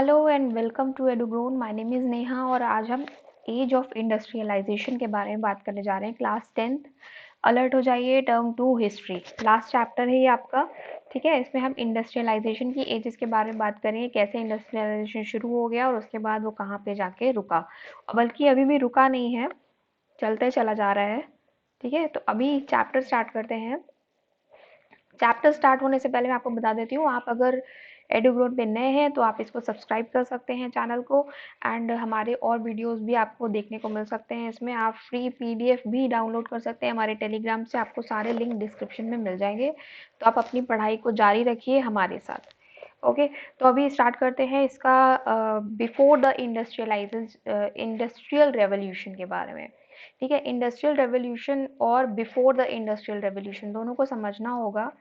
Hello and welcome to Edugrown. My name is Neha और आज हम एज ऑफ इंडस्ट्रियलाइजेशन के बारे में बात करने जा रहे हैं। क्लास 10th अलर्ट हो जाइए, टर्म 2 हिस्ट्री लास्ट चैप्टर है ये आपका। ठीक है, इसमें हम इंडस्ट्रियलाइजेशन की एजेस के बारे में बात करेंगे, कैसे इंडस्ट्रियलाइजेशन शुरू हो गया और उसके बाद वो कहाँ पे जाके रुका, बल्कि अभी भी रुका नहीं है, चलते चला जा रहा है। ठीक है, तो अभी चैप्टर स्टार्ट करते हैं। चैप्टर स्टार्ट होने से पहले मैं आपको बता देती हूँ, आप अगर एडुग्रोन पे नए हैं तो आप इसको सब्सक्राइब कर सकते हैं चैनल को, एंड हमारे और वीडियोस भी आपको देखने को मिल सकते हैं। इसमें आप फ्री पीडीएफ भी डाउनलोड कर सकते हैं हमारे टेलीग्राम से, आपको सारे लिंक डिस्क्रिप्शन में मिल जाएंगे। तो आप अपनी पढ़ाई को जारी रखिए हमारे साथ। ओके, तो अभी स्टार्ट करते हैं इसका बिफोर द इंडस्ट्रियल रेवोल्यूशन के बारे में। ठीक है, इंडस्ट्रियल रेवोल्यूशन और बिफोर द इंडस्ट्रियल रेवोल्यूशन दोनों को समझना होगा।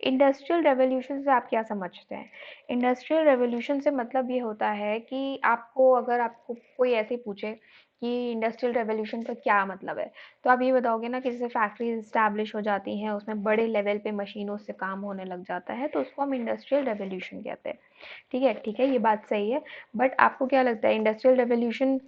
इंडस्ट्रियल रेवोल्यूशन से आप क्या समझते हैं? इंडस्ट्रियल रेवोल्यूशन से मतलब ये होता है कि अगर आपको कोई ऐसे पूछे कि इंडस्ट्रियल रेवोल्यूशन का क्या मतलब है, तो आप ये बताओगे ना कि जैसे फैक्ट्रीज इस्टेब्लिश हो जाती हैं, उसमें बड़े लेवल पे मशीनों से काम होने लग जाता है, तो उसको हम इंडस्ट्रियल रेवोल्यूशन कहते हैं। ठीक है, ये बात सही है। बट आपको क्या लगता है, इंडस्ट्रियल रेवोल्यूशन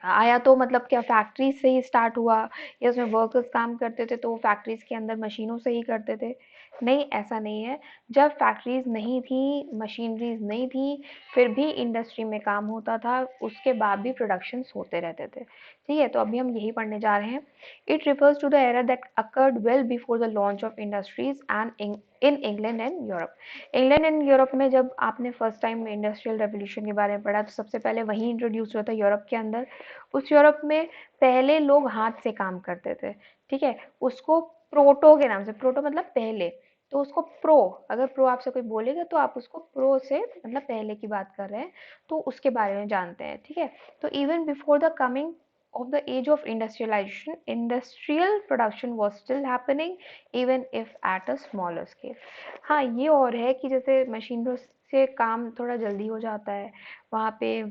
आया तो मतलब क्या फैक्ट्रीज से ही स्टार्ट हुआ, या उसमें वर्कर्स काम करते थे तो वो फैक्ट्रीज के अंदर मशीनों से ही करते थे? नहीं, ऐसा नहीं है। जब फैक्ट्रीज नहीं थी, मशीनरीज नहीं थी, फिर भी इंडस्ट्री में काम होता था, उसके बाद भी प्रोडक्शंस होते रहते थे। ठीक है, तो अभी हम यही पढ़ने जा रहे हैं। It refers to the era that occurred well before the launch of industries and in England and Europe. England and Europe में जब आपने फर्स्ट टाइम इंडस्ट्रियल रेवोल्यूशन के बारे में पढ़ा, तो सबसे पहले वही इंट्रोड्यूस हुआ था यूरोप के अंदर। उस यूरोप में पहले लोग हाथ से काम करते थे। ठीक है, उसको प्रोटो के नाम से, प्रोटो मतलब पहले, तो उसको प्रो, अगर प्रो आपसे कोई बोलेगा तो आप उसको प्रो से मतलब पहले की बात कर रहे हैं, तो उसके बारे में जानते हैं। ठीक है, तो even before the coming of the age of industrialization, industrial production was still happening even if at a smaller scale। हाँ, ये और है कि जैसे मशीनों से काम थोड़ा जल्दी हो जाता है, वहाँ पे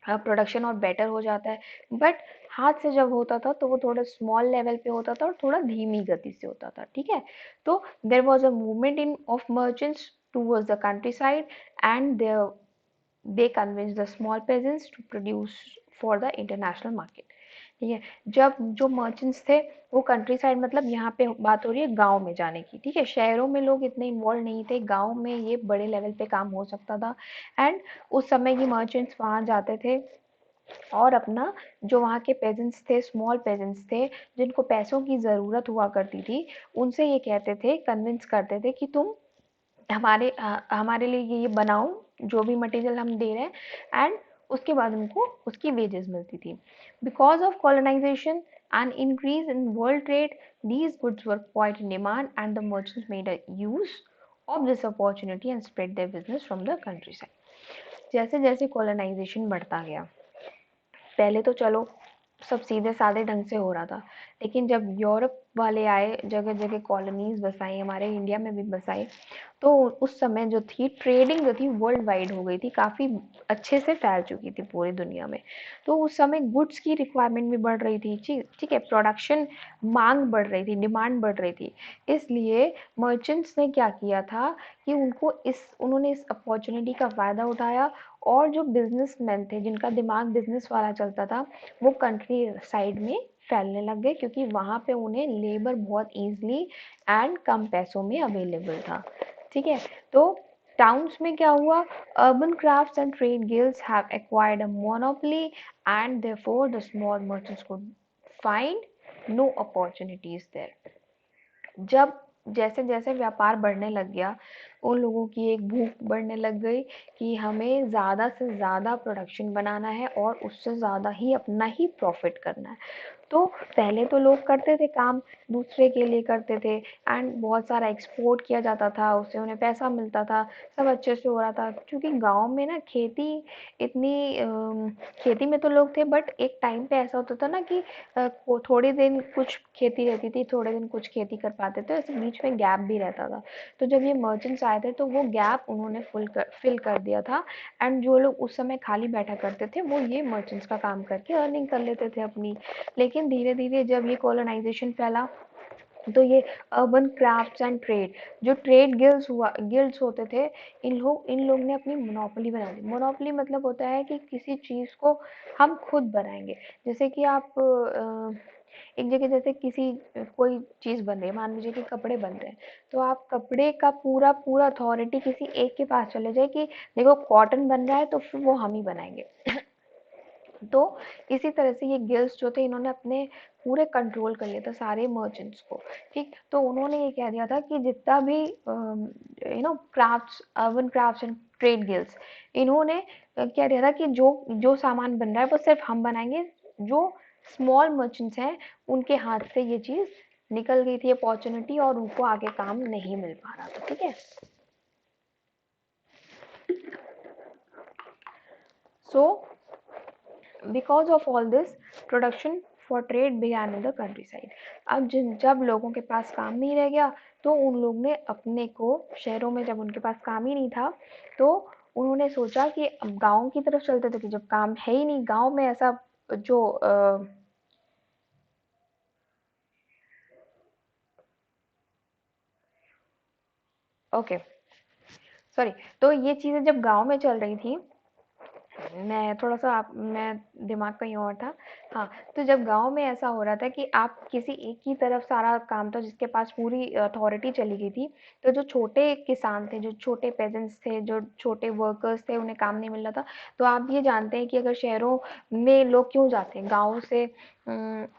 प्रोडक्शन और बेटर हो जाता है, बट हाथ से जब होता था तो वो थोड़ा स्मॉल लेवल पे होता था और थोड़ा धीमी गति से होता था। ठीक है, तो there was a movement in of merchants towards the country side, and they convinced the small peasants to produce for the international market। ठीक है, जब जो मर्चेंट्स थे वो कंट्री साइड, मतलब यहाँ पे बात हो रही है गांव में जाने की। ठीक है, शहरों में लोग इतने इन्वॉल्व नहीं थे, गांव में ये बड़े लेवल पे काम हो सकता था। एंड उस समय ये मर्चेंट्स वहां जाते थे और अपना, जो वहाँ के पेजेंट्स थे, स्मॉल पेजेंट्स थे, जिनको पैसों की ज़रूरत हुआ करती थी, उनसे ये कहते थे, कन्विंस करते थे कि तुम हमारे लिए ये बनाओ, जो भी मटेरियल हम दे रहे हैं, एंड उसके बाद उनको उसकी वेजेस मिलती थी। Because of colonization and increase in world trade, these goods were quite in demand and the merchants made a use of this opportunity and spread their business from the countryside. जैसे जैसे colonisation बढ़ता गया, पहले तो चलो सब सीधे साधे ढंग से हो रहा था, लेकिन जब यूरोप वाले आए, जगह जगह कॉलोनीज बसाई, हमारे इंडिया में भी बसाई, तो उस समय जो थी ट्रेडिंग जो थी वर्ल्ड वाइड हो गई थी, काफ़ी अच्छे से फैल चुकी थी पूरी दुनिया में। तो उस समय गुड्स की रिक्वायरमेंट भी बढ़ रही थी। ठीक है, प्रोडक्शन, मांग बढ़ रही थी, डिमांड बढ़ रही थी। इसलिए मर्चेंट्स ने क्या किया था कि उन्होंने इस अपॉर्चुनिटी का फ़ायदा उठाया, और जो बिजनेसमैन थे जिनका दिमाग बिजनेस वाला चलता था, वो कंट्री साइड में फैलने लग गए, क्योंकि वहाँ पे उन्हें लेबर बहुत ईजिली एंड कम पैसों में अवेलेबल था। ठीक है, तो टाउन्स में क्या हुआ, urban crafts and trade guilds have acquired a monopoly, and therefore the small merchants could find no opportunities there. जब जैसे जैसे व्यापार बढ़ने लग गया, उन लोगों की एक भूख बढ़ने लग गई कि हमें ज़्यादा से ज़्यादा प्रोडक्शन बनाना है और उससे ज़्यादा ही अपना ही प्रॉफिट करना है। तो पहले तो लोग करते थे काम, दूसरे के लिए करते थे, एंड बहुत सारा एक्सपोर्ट किया जाता था, उससे उन्हें पैसा मिलता था, सब अच्छे से हो रहा था। क्योंकि गांव में ना खेती में तो लोग थे, बट एक टाइम पे ऐसा होता था ना कि थोड़े दिन कुछ खेती रहती थी, थोड़े दिन कुछ खेती कर पाते थे, ऐसे बीच में गैप भी रहता था। तो जब ये मर्चेंट्स आए थे तो वो गैप उन्होंने फिल कर दिया था, एंड जो लोग उस समय खाली बैठा करते थे वो ये मर्चेंट्स का काम करके अर्निंग कर लेते थे अपनी। लेकिन धीरे धीरे जब ये कॉलोनाइजेशन फैला, तो ये अर्बन क्राफ्ट्स एंड ट्रेड, जो ट्रेड गिल्ड्स होते थे, इन लोग ने अपनी मोनोपोली बना दी। मोनोपोली मतलब होता है कि किसी चीज़ को हम खुद बनाएंगे। जैसे कि आप एक जगह जैसे किसी कोई चीज़ बन रही है, मान लीजिए कि कपड़े बन रहे हैं, तो आप कपड़े का पूरा पूरा अथॉरिटी किसी एक के पास चले जाए कि देखो कॉटन बन रहा है तो फिर वो हम ही बनाएंगे। तो इसी तरह से ये गिल्ड्स जो थे, इन्होंने अपने पूरे कंट्रोल कर लिया था सारे मर्चेंट्स को। ठीक, तो उन्होंने ये कह दिया था कि जितना भी crafts, urban crafts and trade guilds, इन्होंने कह दिया था कि जो जो सामान बन रहा है वो सिर्फ हम बनाएंगे। जो स्मॉल मर्चेंट्स हैं उनके हाथ से ये चीज़ निकल गई थी अपॉर्चुनिटी, और उनको आगे काम नहीं मिल पा रहा था। ठीक है, so because of all this, production for trade began in the country side. अब जब लोगों के पास काम नहीं रह गया, तो उन लोग ने अपने को शहरों में, जब उनके पास काम ही नहीं था, तो उन्होंने सोचा कि अब गाँव की तरफ चलते थे, कि जब काम है ही नहीं गाँव में, ऐसा जो ओके, सॉरी, तो ये चीज़ें जब गाँव में चल रही थी, मैं थोड़ा-सा आप मैं दिमाग कहीं और था। हाँ, तो जब गाँव में ऐसा हो रहा था कि आप किसी एक ही तरफ सारा काम था, जिसके पास पूरी अथॉरिटी चली गई थी, तो जो छोटे किसान थे, जो छोटे पेजेंट्स थे, जो छोटे वर्कर्स थे, उन्हें काम नहीं मिल रहा था। तो आप ये जानते हैं कि अगर शहरों में लोग क्यों जाते हैं, गाँव से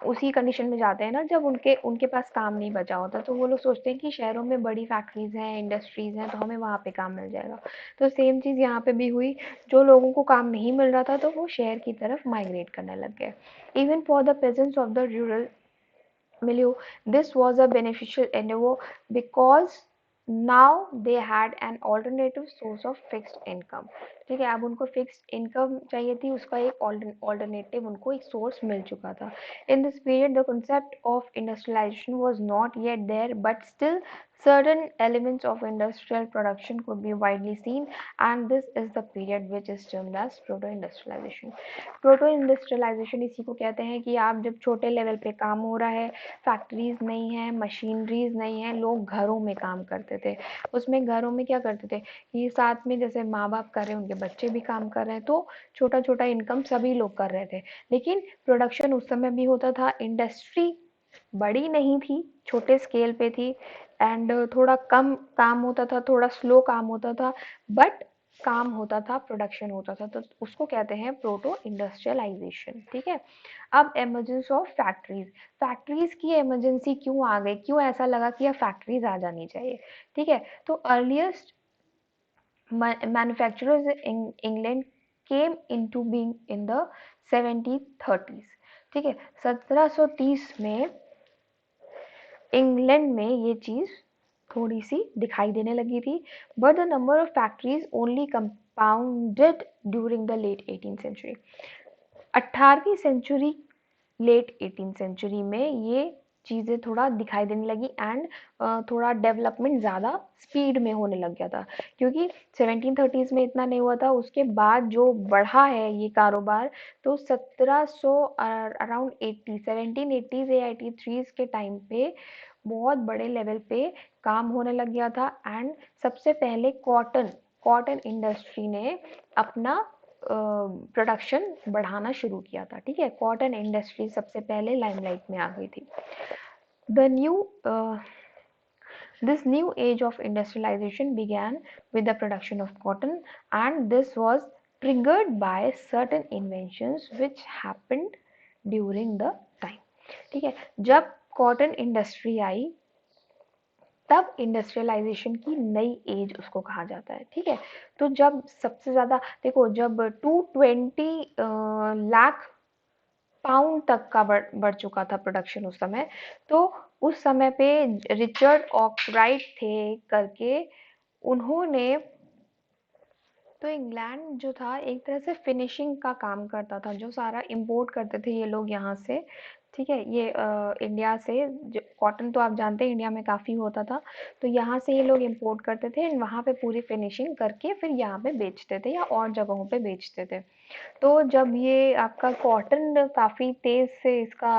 उसी कंडीशन में जाते हैं ना, जब उनके उनके पास काम नहीं बचा होता, तो वो लोग सोचते हैं कि शहरों में बड़ी फैक्ट्रीज़ हैं, इंडस्ट्रीज़ हैं, तो हमें वहाँ पे काम मिल जाएगा। तो सेम चीज़ यहाँ पे भी हुई। जो लोगों को काम नहीं मिल रहा था, तो वो शहर की तरफ माइग्रेट करने लग गए। Even for the pageants of the rural milieu, this was a beneficial endeavor because now they had an alternative source of fixed income. ठीक है, अब उनको फिक्स्ड इनकम चाहिए थी, उसका एक ऑल्टरनेटिव उनको एक सोर्स मिल चुका था। In this period the concept of industrialization was not yet there, but still certain elements of industrial production could be widely seen, and this is the period which is termed as proto-industrialization. Proto-industrialisation इसी को कहते हैं कि आप जब छोटे level पे काम हो रहा है, फैक्ट्रीज नहीं है, मशीनरीज नहीं है, लोग घरों में काम करते थे। उसमें घरों में क्या करते थे कि साथ में जैसे माँ बाप कर रहे हैं, उनके बच्चे भी काम कर रहे हैं, तो छोटा छोटा इनकम सभी लोग कर रहे थे। लेकिन प्रोडक्शन उस समय भी होता था, इंडस्ट्री बड़ी नहीं थी, छोटे स्केल पे थी, एंड थोड़ा कम काम होता था, थोड़ा स्लो काम होता था, बट काम होता था, प्रोडक्शन होता था, तो उसको कहते हैं प्रोटो इंडस्ट्रियलाइजेशन। ठीक है, अब एमरजेंस ऑफ फैक्ट्रीज, फैक्ट्रीज की इमरजेंसी क्यों आ गई, क्यों ऐसा लगा कि अब फैक्ट्रीज आ जानी चाहिए। ठीक है, तो earliest manufacturers in England came into being in the 1730s। ठीक है, 1730 में इंग्लैंड में ये चीज थोड़ी सी दिखाई देने लगी थी, but the number of factories only compounded during the late 18th century। 18वीं सेंचुरी, लेट 18th century में ये चीज़ें थोड़ा दिखाई देने लगी, एंड थोड़ा डेवलपमेंट ज़्यादा स्पीड में होने लग गया था, क्योंकि 1730s में इतना नहीं हुआ था। उसके बाद जो बढ़ा है ये कारोबार, तो 1700 अराउंड 80 1780s या 83s के टाइम पे बहुत बड़े लेवल पे काम होने लग गया था। एंड सबसे पहले कॉटन कॉटन इंडस्ट्री ने अपना प्रोडक्शन बढ़ाना शुरू किया था। ठीक है, कॉटन इंडस्ट्री सबसे पहले लाइमलाइट में आ गई थी। The new This new age of industrialization began with the production of cotton, and this was triggered by certain inventions which happened during the time। ठीक है, जब कॉटन इंडस्ट्री आई, तब industrialisation की नई एज उसको कहा जाता है। ठीक है, तो जब सबसे ज़्यादा देखो, जब 220 लाख पाउंड तक का बढ़ चुका था प्रोडक्शन उस समय, तो उस समय पे रिचर्ड ऑकराइट थे करके, उन्होंने, तो इंग्लैंड जो था एक तरह से फिनिशिंग का काम करता था, जो सारा इंपोर्ट करते थे ये लोग यहाँ से, ठीक है, ये इंडिया से जो कॉटन, तो आप जानते हैं इंडिया में काफ़ी होता था, तो यहाँ से ये लोग इंपोर्ट करते थे एंड वहाँ पे पूरी फिनिशिंग करके फिर यहाँ पे बेचते थे या और जगहों पे बेचते थे। तो जब ये आपका कॉटन काफ़ी तेज़ से इसका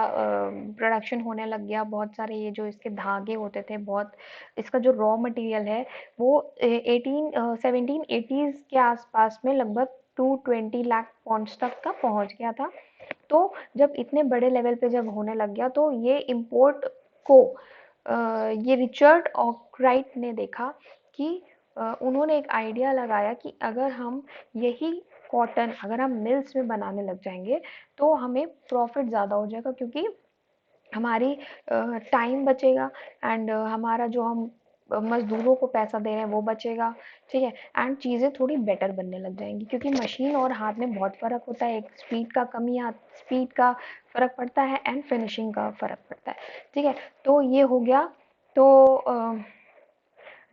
प्रोडक्शन होने लग गया, बहुत सारे ये जो इसके धागे होते थे, बहुत इसका जो रॉ मटेरियल है वो 1780s के आसपास में लगभग 220 लाख पॉन्ड्स तक का पहुंच गया था। तो जब इतने बड़े लेवल पे जब होने लग गया तो ये इम्पोर्ट को ये रिचर्ड ऑकराइट ने देखा कि उन्होंने एक आइडिया लगाया कि अगर हम यही कॉटन अगर हम मिल्स में बनाने लग जाएंगे तो हमें प्रॉफिट ज़्यादा हो जाएगा, क्योंकि हमारी टाइम बचेगा एंड हमारा जो हम मजदूरों को पैसा दे रहे हैं वो बचेगा। ठीक है, एंड चीज़ें थोड़ी बेटर बनने लग जाएंगी, क्योंकि मशीन और हाथ में बहुत फ़र्क होता है। एक स्पीड का फ़र्क पड़ता है एंड फिनिशिंग का फ़र्क पड़ता है। ठीक है, तो ये हो गया। तो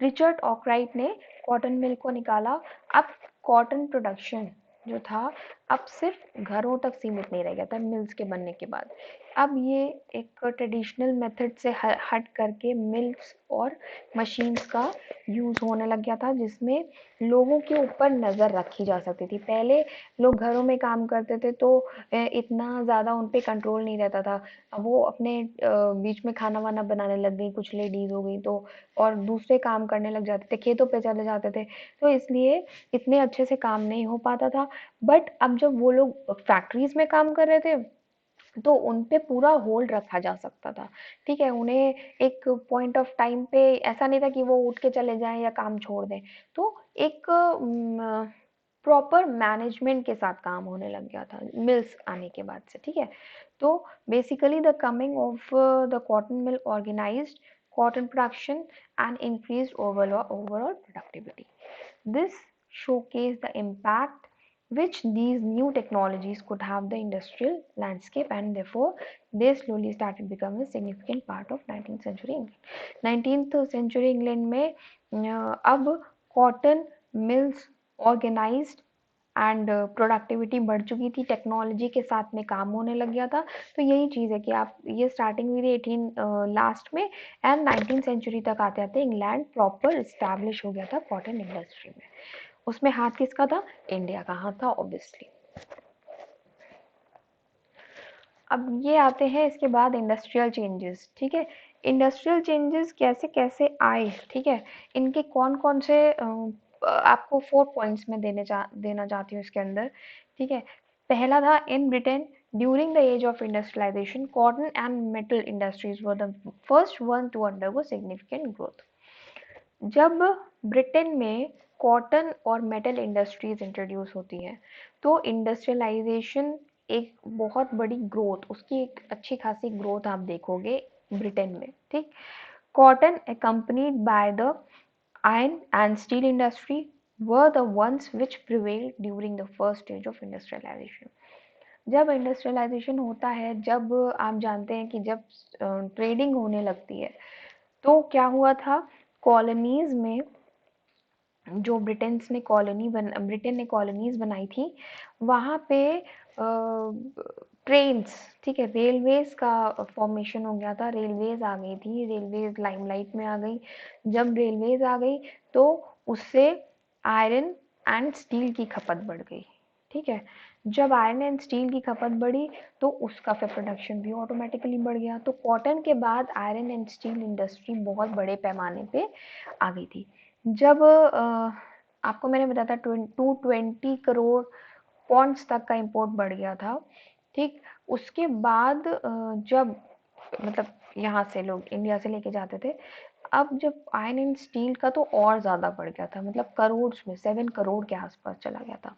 रिचर्ड ऑकराइट ने कॉटन मिल को निकाला। अब कॉटन प्रोडक्शन जो था अब सिर्फ घरों तक सीमित नहीं रह गया था मिल्स के बनने के बाद। अब ये एक ट्रेडिशनल मेथड से हट करके मिल्स और मशीन्स का यूज़ होने लग गया था, जिसमें लोगों के ऊपर नज़र रखी जा सकती थी। पहले लोग घरों में काम करते थे तो इतना ज़्यादा उन पे कंट्रोल नहीं रहता था। अब वो अपने बीच में खाना वाना बनाने लग गई, कुछ लेडीज़ हो गई तो, और दूसरे काम करने लग जाते थे, खेतों पे चले जाते थे, तो इसलिए इतने अच्छे से काम नहीं हो पाता था। बट अब जब वो लोग फैक्ट्रीज में काम कर रहे थे तो उन पे पूरा होल्ड रखा जा सकता था। ठीक है, उन्हें एक पॉइंट ऑफ टाइम पे ऐसा नहीं था कि वो उठ के चले जाएं या काम छोड़ दें। तो एक प्रॉपर मैनेजमेंट के साथ काम होने लग गया था मिल्स आने के बाद से। ठीक है, तो basically the coming of the cotton mill organized cotton production and increased overall productivity. This showcased the impact which these new technologies could have the industrial landscape, and therefore they slowly started becoming a significant part of 19th century England. 19th century England में अब cotton mills organized and productivity बढ़ चुकी थी, technology के साथ में काम होने लग गया था। तो यही चीज़ है कि आप ये स्टार्टिंग हुई थी 18 लास्ट में एंड 19 सेंचुरी तक आते आते इंग्लैंड प्रॉपर इस्टेब्लिश हो गया था कॉटन इंडस्ट्री में। उसमें हाथ किसका था? इंडिया का हाथ था ऑब्वियसली। अब ये आते हैं इसके बाद इंडस्ट्रियल चेंजेस। ठीक है, इंडस्ट्रियल चेंजेस कैसे कैसे आए, ठीक है, इनके कौन कौन से आपको 4 पॉइंट्स में देना चाहती हूँ इसके अंदर। ठीक है, पहला था in Britain during the age of industrialization cotton and metal industries were the first one to undergo significant growth. जब ब्रिटेन में कॉटन और मेटल इंडस्ट्रीज इंट्रोड्यूस होती हैं तो इंडस्ट्रियलाइजेशन एक बहुत बड़ी ग्रोथ, उसकी एक अच्छी खासी ग्रोथ आप देखोगे ब्रिटेन में। ठीक, cotton accompanied by the iron and steel industry were the ones which prevailed during the first stage of industrialization. जब इंडस्ट्रियलाइजेशन होता है, जब आप जानते हैं कि जब ट्रेडिंग होने लगती है तो क्या हुआ था, कॉलोनीज में जो ब्रिटेन ने कॉलोनीज बनाई थी वहाँ पे ट्रेन्स, ठीक है, रेलवेज का फॉर्मेशन हो गया था, रेलवेज आ गई थी, रेलवेज लाइमलाइट में आ गई। जब रेलवेज आ गई तो उससे आयरन एंड स्टील की खपत बढ़ गई। ठीक है, जब आयरन एंड स्टील की खपत बढ़ी तो उसका फिर प्रोडक्शन भी ऑटोमेटिकली बढ़ गया। तो कॉटन के बाद आयरन एंड स्टील इंडस्ट्री बहुत बड़े पैमाने पे आ गई थी। जब आपको मैंने बताया था 220 करोड़ पॉन्ड्स तक का इंपोर्ट बढ़ गया था। ठीक, उसके बाद जब मतलब यहाँ से लोग इंडिया से लेके जाते थे, अब जब आयरन एंड स्टील का तो और ज़्यादा बढ़ गया था, मतलब करोड़ में 7 करोड़ के आसपास चला गया था।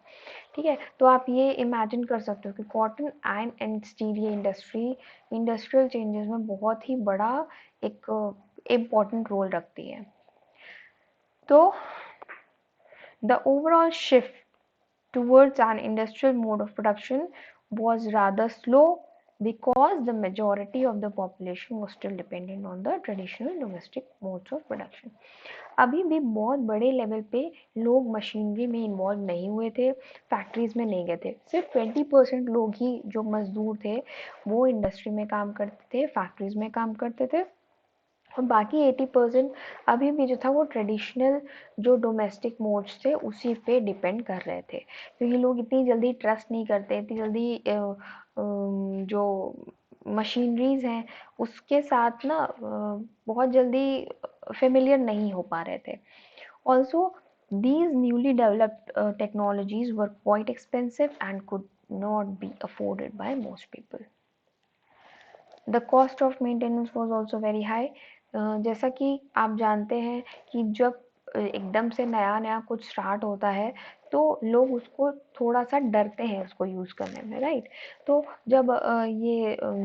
ठीक है, तो आप ये इमेजिन कर सकते हो कि कॉटन आयरन एंड स्टील ये इंडस्ट्रियल चेंजेस में बहुत ही बड़ा एक इम्पॉर्टेंट रोल रखती है। तो the overall shift towards an industrial mode of production was rather slow, because the majority of the population was still dependent on the traditional domestic modes of production. अभी भी बहुत बड़े लेवल पे लोग machinery में इन्वॉल्व नहीं हुए थे, फैक्ट्रीज में नहीं गए थे। सिर्फ 20% लोग ही जो मजदूर थे वो इंडस्ट्री में काम करते थे, फैक्ट्रीज में काम करते थे, और बाकी 80% अभी भी जो था वो ट्रेडिशनल जो डोमेस्टिक मोड्स थे उसी पे डिपेंड कर रहे थे, क्योंकि लोग इतनी जल्दी ट्रस्ट नहीं करते, इतनी जल्दी जो मशीनरीज हैं उसके साथ ना बहुत जल्दी फेमिलियर नहीं हो पा रहे थे। Also these newly developed technologies were quite expensive and could not be afforded by most people. The cost of maintenance was also very high. जैसा कि आप जानते हैं कि जब एकदम से नया नया कुछ स्टार्ट होता है तो लोग उसको थोड़ा सा डरते हैं उसको यूज़ करने में, राइट। तो जब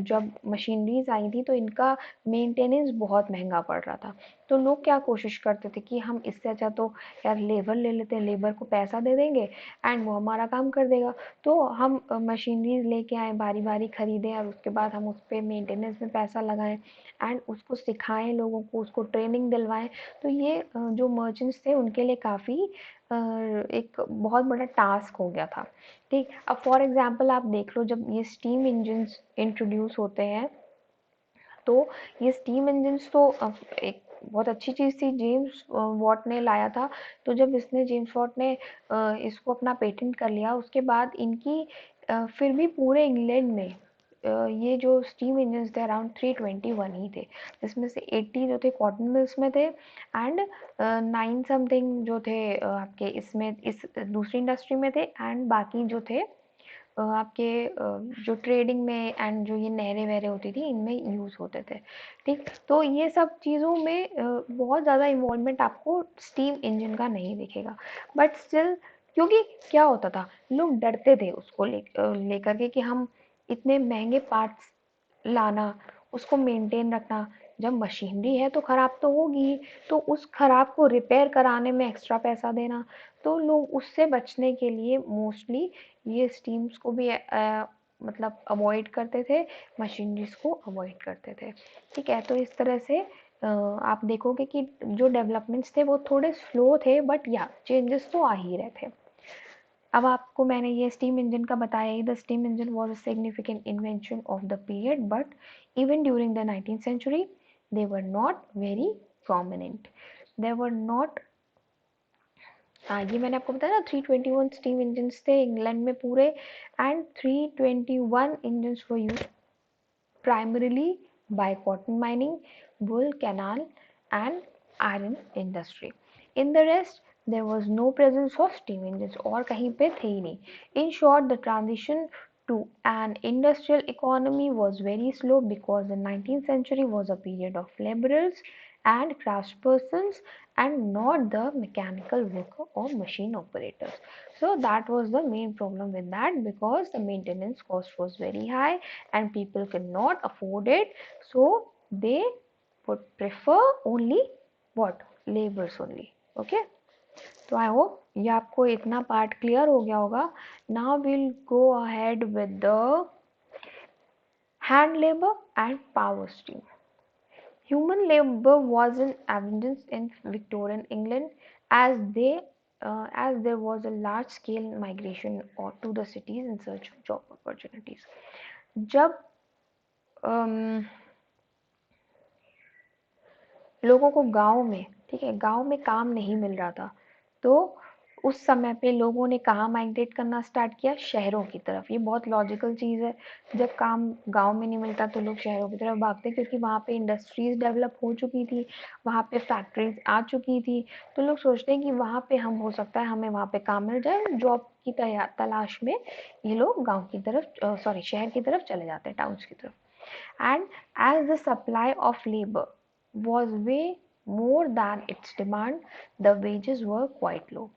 जब मशीनरीज आई थी तो इनका मेंटेनेंस बहुत महंगा पड़ रहा था, तो लोग क्या कोशिश करते थे कि हम इससे अच्छा तो यार लेबर ले लेते हैं, लेबर को पैसा दे देंगे एंड वो हमारा काम कर देगा। तो हम मशीनरीज लेके आए, बारी बारी खरीदें और उसके बाद हम उस पर मेंटेनेंस में पैसा लगाएं एंड उसको सिखाएं लोगों को, उसको ट्रेनिंग दिलवाएं। तो ये जो मर्चेंट्स थे उनके लिए काफ़ी एक बहुत बड़ा टास्क हो गया था, ठीक। अब फॉर एग्जांपल आप देख लो, जब ये स्टीम इंजन्स इंट्रोड्यूस होते हैं तो ये स्टीम इंजन्स तो एक बहुत अच्छी चीज़ थी, जेम्स वॉट ने लाया था। तो जब जेम्स वॉट ने इसको अपना पेटेंट कर लिया उसके बाद इनकी फिर भी पूरे इंग्लैंड में ये जो स्टीम इंजन्स थे अराउंड 321 ही थे, जिसमें से 80 जो थे कॉटन मिल्स में थे एंड 9 समथिंग जो थे आपके इसमें इस दूसरी इंडस्ट्री में थे, एंड बाकी जो थे आपके जो ट्रेडिंग में एंड जो ये नहरें वहरें होती थी इनमें यूज़ होते थे, ठीक। तो ये सब चीज़ों में बहुत ज़्यादा इन्वॉल्वमेंट आपको स्टीम इंजन का नहीं दिखेगा, बट स्टिल क्योंकि क्या होता था, लोग डरते थे उसको लेकर के कि हम इतने महंगे पार्ट्स लाना, उसको मेंटेन रखना, जब मशीनरी है तो ख़राब तो होगी, तो उस ख़राब को रिपेयर कराने में एक्स्ट्रा पैसा देना, तो लोग उससे बचने के लिए मोस्टली ये स्टीम्स को भी मतलब अवॉइड करते थे, मशीनरीज को अवॉइड करते थे, ठीक है। तो इस तरह से आप देखोगे कि जो डेवलपमेंट्स थे वो थोड़े स्लो थे, बट या चेंजेस तो आ ही रहे थे। अब आपको मैंने ये स्टीम इंजन का बताया ही, the steam engine was a significant invention of the period, but even during the 19th century they were not very prominent, they were not ये मैंने आपको बताया ना 321 स्टीम इंजन्स थे इंग्लैंड में पूरे, and 321 engines were use primarily by cotton mining, wool canal and iron industry. In the rest, there was no presence of steam engines और कहीं पे थे ही नहीं. In short, the transition to an industrial economy was very slow because the 19th century was a period of laborers and craftspersons and not the mechanical worker or machine operators. So that was the main problem with that, because the maintenance cost was very high and people cannot afford it, so they would prefer only what, labors only. Okay, तो I hope ये आपको इतना part clear हो गया होगा. Now will go ahead with the hand labour and power steam. Human labor was in abundance in Victorian England as there was a large scale migration to the cities in search of job opportunities. जब लोगों को गांव में, ठीक है, गांव में काम नहीं मिल रहा था, तो उस समय पे लोगों ने कहाँ माइग्रेट करना स्टार्ट किया, शहरों की तरफ. ये बहुत लॉजिकल चीज़ है, जब काम गांव में नहीं मिलता तो लोग शहरों की तरफ भागते, क्योंकि वहाँ पे इंडस्ट्रीज डेवलप हो चुकी थी, वहाँ पे फैक्ट्रीज आ चुकी थी, तो लोग सोचते हैं कि वहाँ पे हम, हो सकता है हमें वहाँ पे काम मिल जाए. जॉब की तलाश में ये लोग गाँव की तरफ शहर की तरफ चले जाते हैं, टाउन्स की तरफ. And as the supply of labor was way more than its demand, the wages were quite low.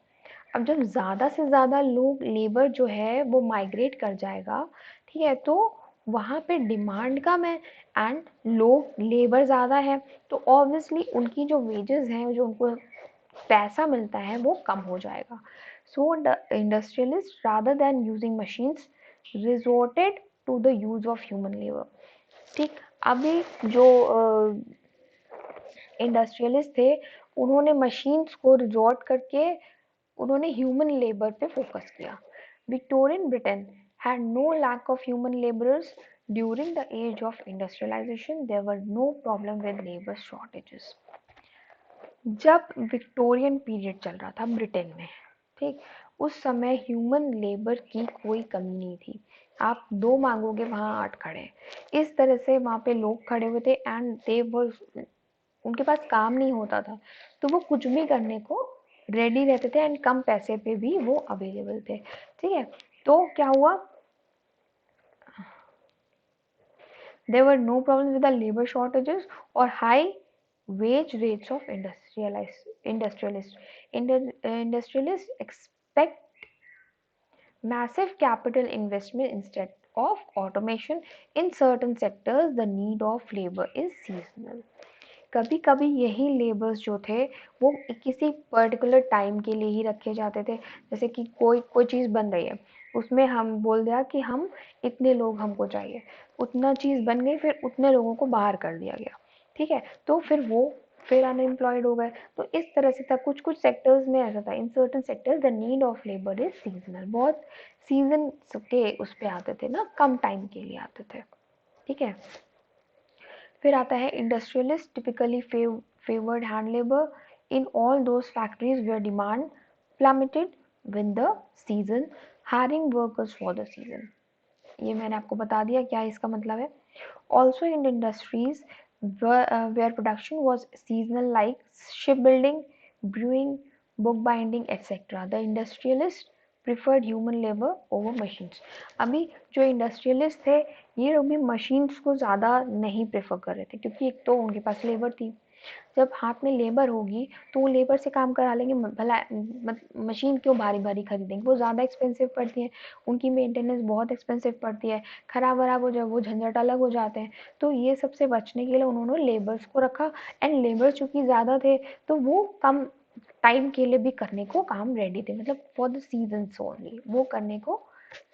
अब जब ज़्यादा से ज़्यादा लोग लेबर जो है वो माइग्रेट कर जाएगा, ठीक है, तो वहाँ पे डिमांड कम है एंड लोग लेबर ज़्यादा है, तो ऑब्वियसली उनकी जो वेजेस हैं, जो उनको पैसा मिलता है वो कम हो जाएगा. So the industrialist rather than using machines resorted to the use of human labour. ठीक, अभी जो इंडस्ट्रियलिस्ट थे उन्होंने मशीन्स को रिजॉर्ट करके उन्होंने ह्यूमन लेबर पे फोकस किया। Victorian Britain had no lack of human laborers. During the age of industrialization, there were no problem with labor shortages. जब विक्टोरियन पीरियड चल रहा था ब्रिटेन में, ठीक, उस समय ह्यूमन लेबर की कोई कमी नहीं थी। आप 2 मांगोगे वहां 8 खड़े हैं। इस तरह से वहां पे लोग खड़े हुए थे एंड दे वर, उनके पास काम नहीं होता था तो वो कुछ भी करने को रेडी रहते थे एंड कम पैसे पे भी वो अवेलेबल थे। ठीक है, तो क्या हुआ, there were no problems with the labor shortages or high wage rates of industrialists. Industrialists expect massive capital investment instead of automation. In certain sectors, the need of labor is seasonal. कभी कभी यही labours जो थे वो किसी particular time के लिए ही रखे जाते थे। जैसे कि कोई चीज़ बन रही है, उसमें हम बोल दिया कि हम इतने लोग हमको चाहिए, उतना चीज़ बन गई, फिर उतने लोगों को बाहर कर दिया गया। ठीक है, तो फिर वो फिर अनएम्प्लॉयड हो गए। तो इस तरह से था, कुछ कुछ सेक्टर्स में ऐसा था। In certain sectors the need of labour is seasonal. बहुत सीजन के उस पे आते थे ना, कम टाइम के लिए आते थे। ठीक है, फिर आता है industrialist typically favoured hand labour in all those factories where demand plummeted with the season, hiring workers for the season. ये मैंने आपको बता दिया क्या इसका मतलब है। Also in industries where production was seasonal like shipbuilding, brewing, bookbinding, etc. The industrialists preferred human labor over machines. अभी जो इंडस्ट्रियलिस्ट थे ये लोग भी मशीन्स को ज़्यादा नहीं प्रेफर कर रहे थे क्योंकि एक तो उनके पास लेबर थी। जब हाथ में लेबर होगी तो वो लेबर से काम करा लेंगे, भला मशीन क्यों भारी भारी खरीदेंगे, वो ज़्यादा एक्सपेंसिव पड़ती है, उनकी मेंटेनेंस बहुत एक्सपेंसिव पड़ती है, खराब वराब हो जाए वो झंझट अलग हो जाते हैं। तो ये सबसे बचने के लिए उन्होंने लेबर्स को रखा एंड लेबर चूंकि ज़्यादा थे तो वो कम टाइम के लिए भी करने को काम रेडी थे, मतलब फॉर द सीजन्स ओनली वो करने को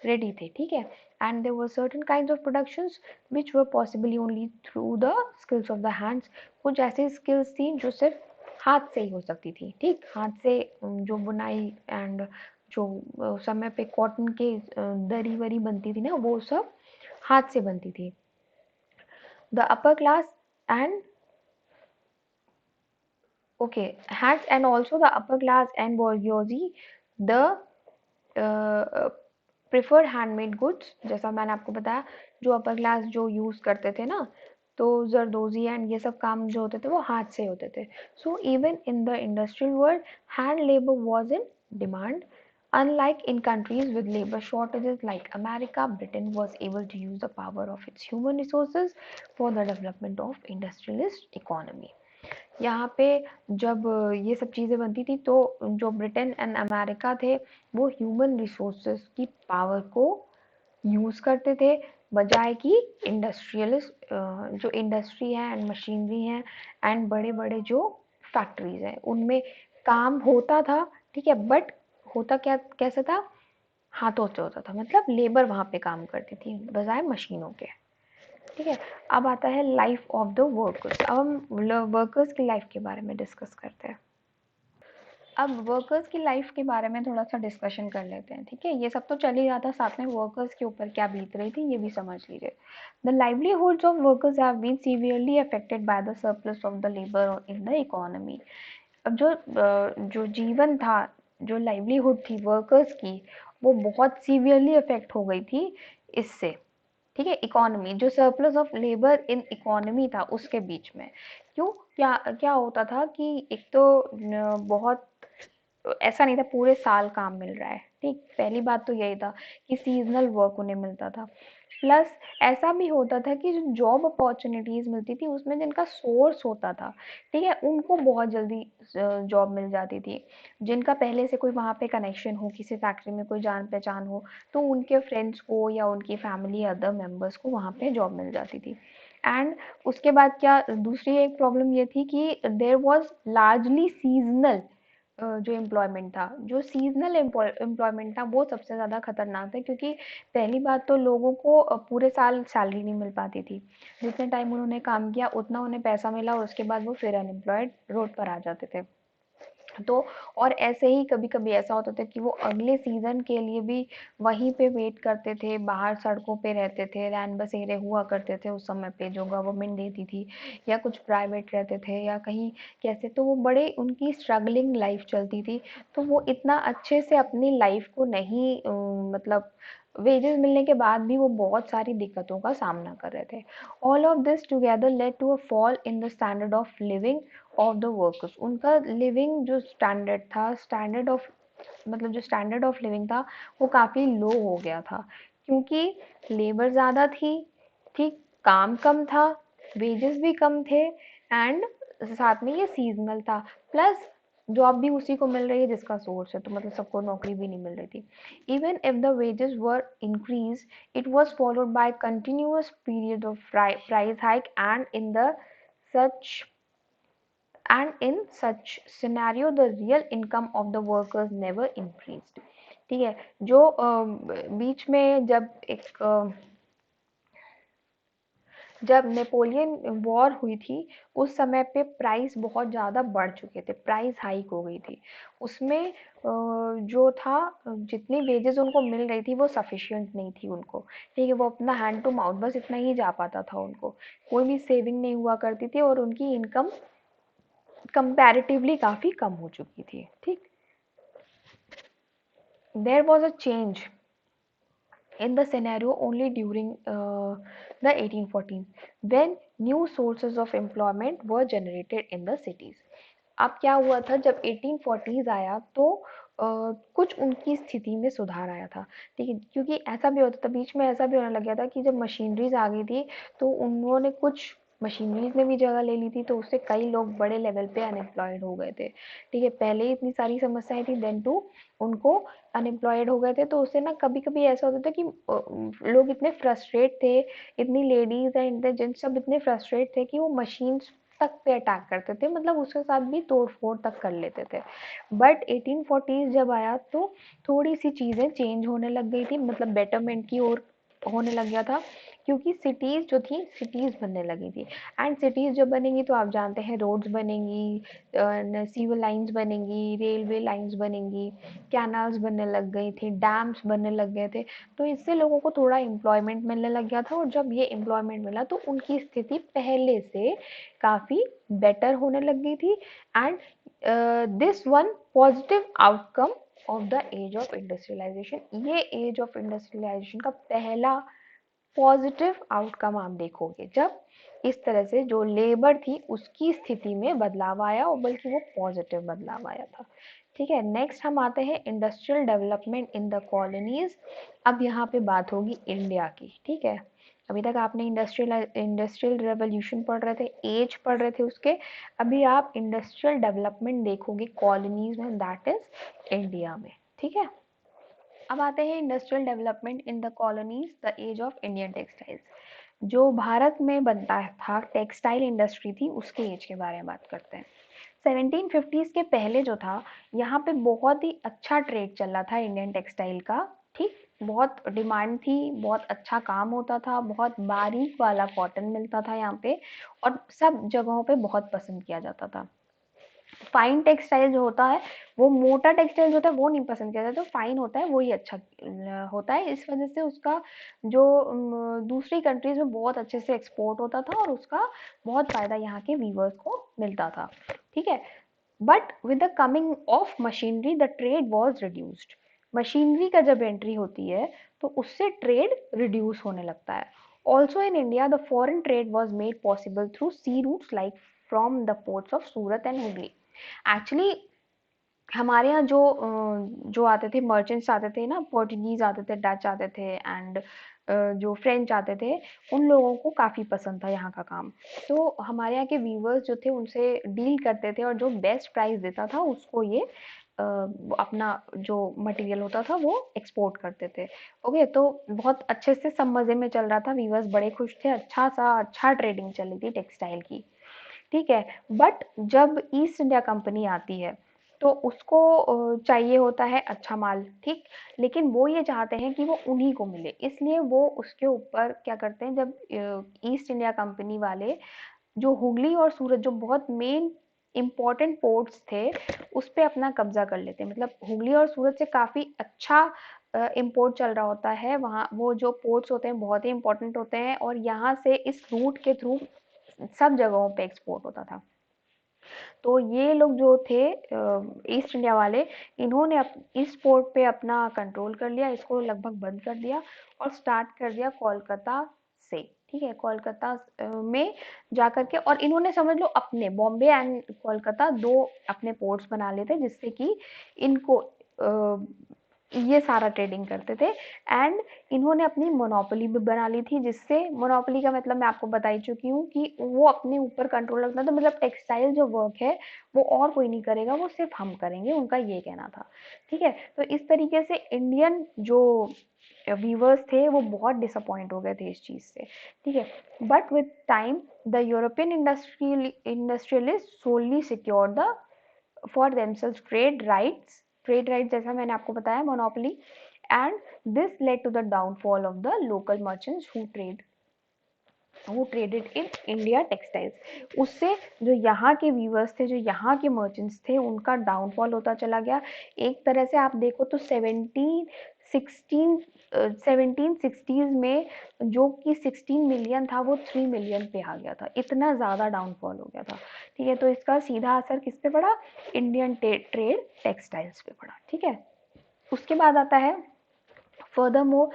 रेडी थे। ठीक है, and there were certain kinds of productions which were possibly only through the skills of the hands. कुछ ऐसी स्किल्स थी जो सिर्फ हाथ से ही हो सकती थी। ठीक, हाथ से जो बुनाई एंड जो समय पे कॉटन के दरी वरी बनती थी ना वो सब हाथ से बनती थी। The upper class and okay hands and also the upper class and bourgeoisie the preferred handmade goods. जैसा मैंने आपको बताया जो अपर क्लास जो यूज करते थे ना, तो जरदोजी एंड ये सब काम जो होते थे वो हाथ से होते थे। So even in the industrial world hand labour was in demand. Unlike in countries with labor shortages like America, Britain was able to use the power of its human resources for the development of industrialist economy. यहाँ पे जब ये सब चीज़ें बनती थी तो जो ब्रिटेन एंड अमेरिका थे वो ह्यूमन रिसोर्सेज की पावर को यूज़ करते थे बजाय कि इंडस्ट्रियलिस्ट जो इंडस्ट्री है एंड मशीनरी है एंड बड़े बड़े जो फैक्ट्रीज हैं उनमें काम होता था। ठीक है, बट होता क्या कैसे था, हाथों से होता था, मतलब लेबर वहाँ पे काम करती थी बजाय मशीनों के। ठीक है, अब आता है लाइफ ऑफ द वर्कर्स। अब हम वर्कर्स की लाइफ के बारे में डिस्कस करते हैं। अब वर्कर्स की लाइफ के बारे में थोड़ा सा डिस्कशन कर लेते हैं। ठीक है, ये सब तो चल ही रहा था, साथ में वर्कर्स के ऊपर क्या बीत रही थी ये भी समझ लीजिए। The livelihoods of workers have been severely affected by the surplus of the labour in the economy. अब जो जीवन था, जो लाइवलीहुड थी वर्कर्स की, वो बहुत सीवियरली अफेक्ट हो गई थी इससे। ठीक है, इकोनॉमी जो surplus of labour in economy था उसके बीच में। क्यों, क्या क्या होता था कि एक तो बहुत ऐसा नहीं था पूरे साल काम मिल रहा है। ठीक, पहली बात तो यही था कि सीजनल वर्क उन्हें मिलता था। प्लस ऐसा भी होता था कि जो जॉब अपॉर्चुनिटीज मिलती थी उसमें जिनका सोर्स होता था, ठीक है, उनको बहुत जल्दी जॉब मिल जाती थी। जिनका पहले से कोई वहाँ पे कनेक्शन हो, किसी फैक्ट्री में कोई जान पहचान हो, तो उनके फ्रेंड्स को या उनकी फैमिली अदर मेंबर्स को वहाँ पे जॉब मिल जाती थी। एंड उसके बाद क्या दूसरी एक प्रॉब्लम ये थी कि देयर वाज लार्जली सीजनल जो एम्प्लॉयमेंट था, जो सीजनल एम्प्लॉयमेंट था वो सबसे ज़्यादा खतरनाक था, क्योंकि पहली बात तो लोगों को पूरे साल सैलरी नहीं मिल पाती थी। जितने टाइम उन्होंने काम किया उतना उन्हें पैसा मिला और उसके बाद वो फिर अनएम्प्लॉयड रोड पर आ जाते थे। तो और ऐसे ही कभी-कभी ऐसा होता था कि वो अगले सीज़न के लिए भी वहीं पे वेट करते थे, बाहर सड़कों पे रहते थे, रैन बसेरे हुआ करते थे उस समय पे जो गवर्नमेंट देती थी, या कुछ प्राइवेट रहते थे या कहीं कैसे, तो वो बड़े उनकी स्ट्रगलिंग लाइफ चलती थी। तो वो इतना अच्छे से अपनी लाइफ को नहीं मतलब वेजेस मिलने के बाद भी वो बहुत सारी दिक्कतों का सामना कर रहे थे। All of this together led to a fall in the standard of living of the workers. उनका लिविंग जो स्टैंडर्ड था, स्टैंडर्ड ऑफ मतलब जो स्टैंडर्ड ऑफ लिविंग था वो काफ़ी लो हो गया था, क्योंकि लेबर ज़्यादा थी, ठीक, काम कम था, वेजेस भी कम थे, एंड साथ में ये सीजनल था, प्लस जॉब भी उसी को मिल रही है जिसका सोर्स है, तो मतलब सबको नौकरी भी नहीं मिल रही थी। Even if the wages were increase, it was followed by continuous period of price hike, such and in such scenario the real income of the workers never increased। ठीक है, जो बीच में जब नेपोलियन वॉर हुई थी उस समय पे प्राइस बहुत ज़्यादा बढ़ चुके थे, प्राइस हाइक हो गई थी। उसमें जो था, जितनी वेजेस उनको मिल रही थी वो सफिशिएंट नहीं थी उनको। ठीक है, वो अपना हैंड टू माउथ बस इतना ही जा पाता था उनको, कोई भी सेविंग नहीं हुआ करती थी और उनकी इनकम कंपैरेटिवली काफ़ी कम हो चुकी थी। ठीक, there was a change in the scenario only during the 1814 when new sources of employment were generated in the cities। अब क्या हुआ था, जब 1840s आया तो कुछ उनकी स्थिति में सुधार आया था। ठीक है, क्योंकि ऐसा भी होता था बीच में, ऐसा भी होने लग गया था कि जब मशीनरीज आ गई थी तो उन्होंने कुछ मशीनरीज ने भी जगह ले ली थी, तो उससे कई लोग बड़े लेवल पे अनएम्प्लॉयड हो गए थे। ठीक है, पहले ही इतनी सारी समस्याएं थी, देन टू उनको अनएम्प्लॉयड हो गए थे, तो उससे ना कभी कभी ऐसा होता था कि लोग इतने फ्रस्ट्रेट थे, इतनी लेडीज एंड जेंट्स सब इतने फ्रस्ट्रेट थे कि वो मशीन तक पे अटैक करते थे, मतलब उसके साथ भी तोड़ फोड़ तक कर लेते थे। बट 1840s जब आया तो थोड़ी सी चीज़ें चेंज होने लग गई थी, मतलब बेटरमेंट की ओर होने लग गया था, क्योंकि सिटीज़ जो थी सिटीज़ बनने लगी थी। एंड सिटीज़ जब बनेंगी तो आप जानते हैं रोड्स बनेंगी, सीवर लाइंस बनेंगी, रेलवे लाइंस बनेंगी, कैनाल्स बनने लग गई थी, डैम्स बनने लग गए थे, तो इससे लोगों को थोड़ा एम्प्लॉयमेंट मिलने लग गया था, और जब ये एम्प्लॉयमेंट मिला तो उनकी स्थिति पहले से काफ़ी बेटर होने लग गई थी। And this one positive outcome of the age of industrialization, ये एज ऑफ इंडस्ट्रियलाइजेशन का पहला पॉजिटिव आउटकम आप देखोगे, जब इस तरह से जो लेबर थी उसकी स्थिति में बदलाव आया, और बल्कि वो पॉजिटिव बदलाव आया था। ठीक है, नेक्स्ट हम आते हैं industrial development in the colonies. अब यहाँ पे बात होगी इंडिया की। ठीक है, अभी तक आपने इंडस्ट्रियल रेवोल्यूशन पढ़ रहे थे, एज पढ़ रहे थे उसके, अभी आप इंडस्ट्रियल डेवलपमेंट देखोगे कॉलोनीज में, दैट इज इंडिया में। ठीक है, अब आते हैं industrial development in the colonies, the age of Indian textiles. जो भारत में बनता था टेक्सटाइल इंडस्ट्री थी उसके एज के बारे में बात करते हैं। 1750s के पहले जो था, यहाँ पे बहुत ही अच्छा ट्रेड चल रहा था इंडियन टेक्सटाइल का। ठीक, बहुत डिमांड थी, बहुत अच्छा काम होता था, बहुत बारीक वाला कॉटन मिलता था यहाँ पे, और सब जगहों पे बहुत पसंद किया जाता था। फाइन टेक्सटाइल जो होता है, वो मोटा टेक्सटाइल जो होता है वो नहीं पसंद किया जाता, तो फाइन होता है वही अच्छा होता है, इस वजह से उसका जो दूसरी कंट्रीज में बहुत अच्छे से एक्सपोर्ट होता था और उसका बहुत फायदा यहाँ के वीवर्स को मिलता था। ठीक है, but with the coming of machinery the trade was reduced. Machinery का जब एंट्री होती है तो उससे ट्रेड रिड्यूस होने लगता है। Also in India the foreign trade was made possible through sea routes like from the ports of Surat and Hooghly. Actually हमारे यहाँ जो आते थे मर्चेंट्स आते थे ना, पोर्टुगीज आते थे, डच आते थे, एंड जो फ्रेंच आते थे, उन लोगों को काफ़ी पसंद था यहाँ का काम। तो हमारे यहाँ के वीवर्स जो थे उनसे डील करते थे, और जो बेस्ट प्राइस देता था उसको ये अपना जो मटेरियल होता था वो एक्सपोर्ट करते थे। ओके, तो बहुत अच्छे से सब मज़े में चल रहा था, वीवर्स बड़े खुश थे, अच्छा ट्रेडिंग चल रही थी टेक्सटाइल की। ठीक है, बट जब ईस्ट इंडिया कंपनी आती है तो उसको चाहिए होता है अच्छा माल, ठीक, लेकिन वो ये चाहते हैं कि वो उन्हीं को मिले, इसलिए वो उसके ऊपर क्या करते हैं, जब ईस्ट इंडिया कंपनी वाले जो हुगली और सूरत जो बहुत मेन इम्पोर्टेंट पोर्ट्स थे उस पे अपना कब्जा कर लेते हैं, मतलब हुगली और सूरत से काफ़ी अच्छा इम्पोर्ट चल रहा होता है वहाँ, वो जो पोर्ट्स होते हैं बहुत ही इम्पोर्टेंट होते हैं और यहाँ से इस रूट के थ्रू सब जगहों पे एक्सपोर्ट होता था। तो ये लोग जो थे ईस्ट इंडिया वाले, इन्होंने इस पोर्ट पे अपना कंट्रोल कर लिया, इसको लगभग बंद कर दिया और स्टार्ट कर दिया कोलकाता से, ठीक है, कोलकाता में जाकर के, और इन्होंने समझ लो अपने बॉम्बे एंड कोलकाता दो अपने पोर्ट्स बना लिए थे जिससे कि इनको ये सारा ट्रेडिंग करते थे। एंड इन्होंने अपनी मोनोपोली भी बना ली थी, जिससे मोनोपोली का मतलब मैं आपको बता ही चुकी हूँ कि वो अपने ऊपर कंट्रोल रखना था, मतलब टेक्सटाइल जो वर्क है वो और कोई नहीं करेगा, वो सिर्फ हम करेंगे, उनका ये कहना था, ठीक है। तो इस तरीके से इंडियन जो वीवर्स थे वो बहुत डिसअपॉइंट हो गए थे इस चीज़ से, ठीक है। But with time the European industrialist solely secure the for themselves trade rights जैसा मैंने आपको बताया, monopoly, and this led to the downfall of the local merchants who traded in India textiles. उससे जो यहाँ के वीवर्स थे, जो यहाँ के मर्चेंट्स थे, उनका डाउनफॉल होता चला गया। एक तरह से आप देखो तो 1760s में जो कि 16 मिलियन था वो 3 मिलियन पे आ गया था, इतना ज़्यादा डाउनफॉल हो गया था, ठीक है। तो इसका सीधा असर किस पे पड़ा, इंडियन ट्रेड टेक्सटाइल्स पे पड़ा, ठीक है। उसके बाद आता है furthermore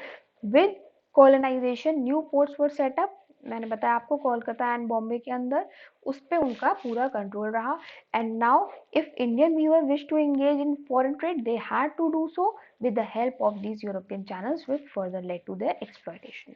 with colonization new ports were set up, मैंने बताया आपको कोलकाता एंड बॉम्बे के अंदर, उस पे उनका पूरा कंट्रोल रहा। And now if Indian weaver wish to engage in foreign trade they had to do so with the help of these European channels which further led to their exploitation.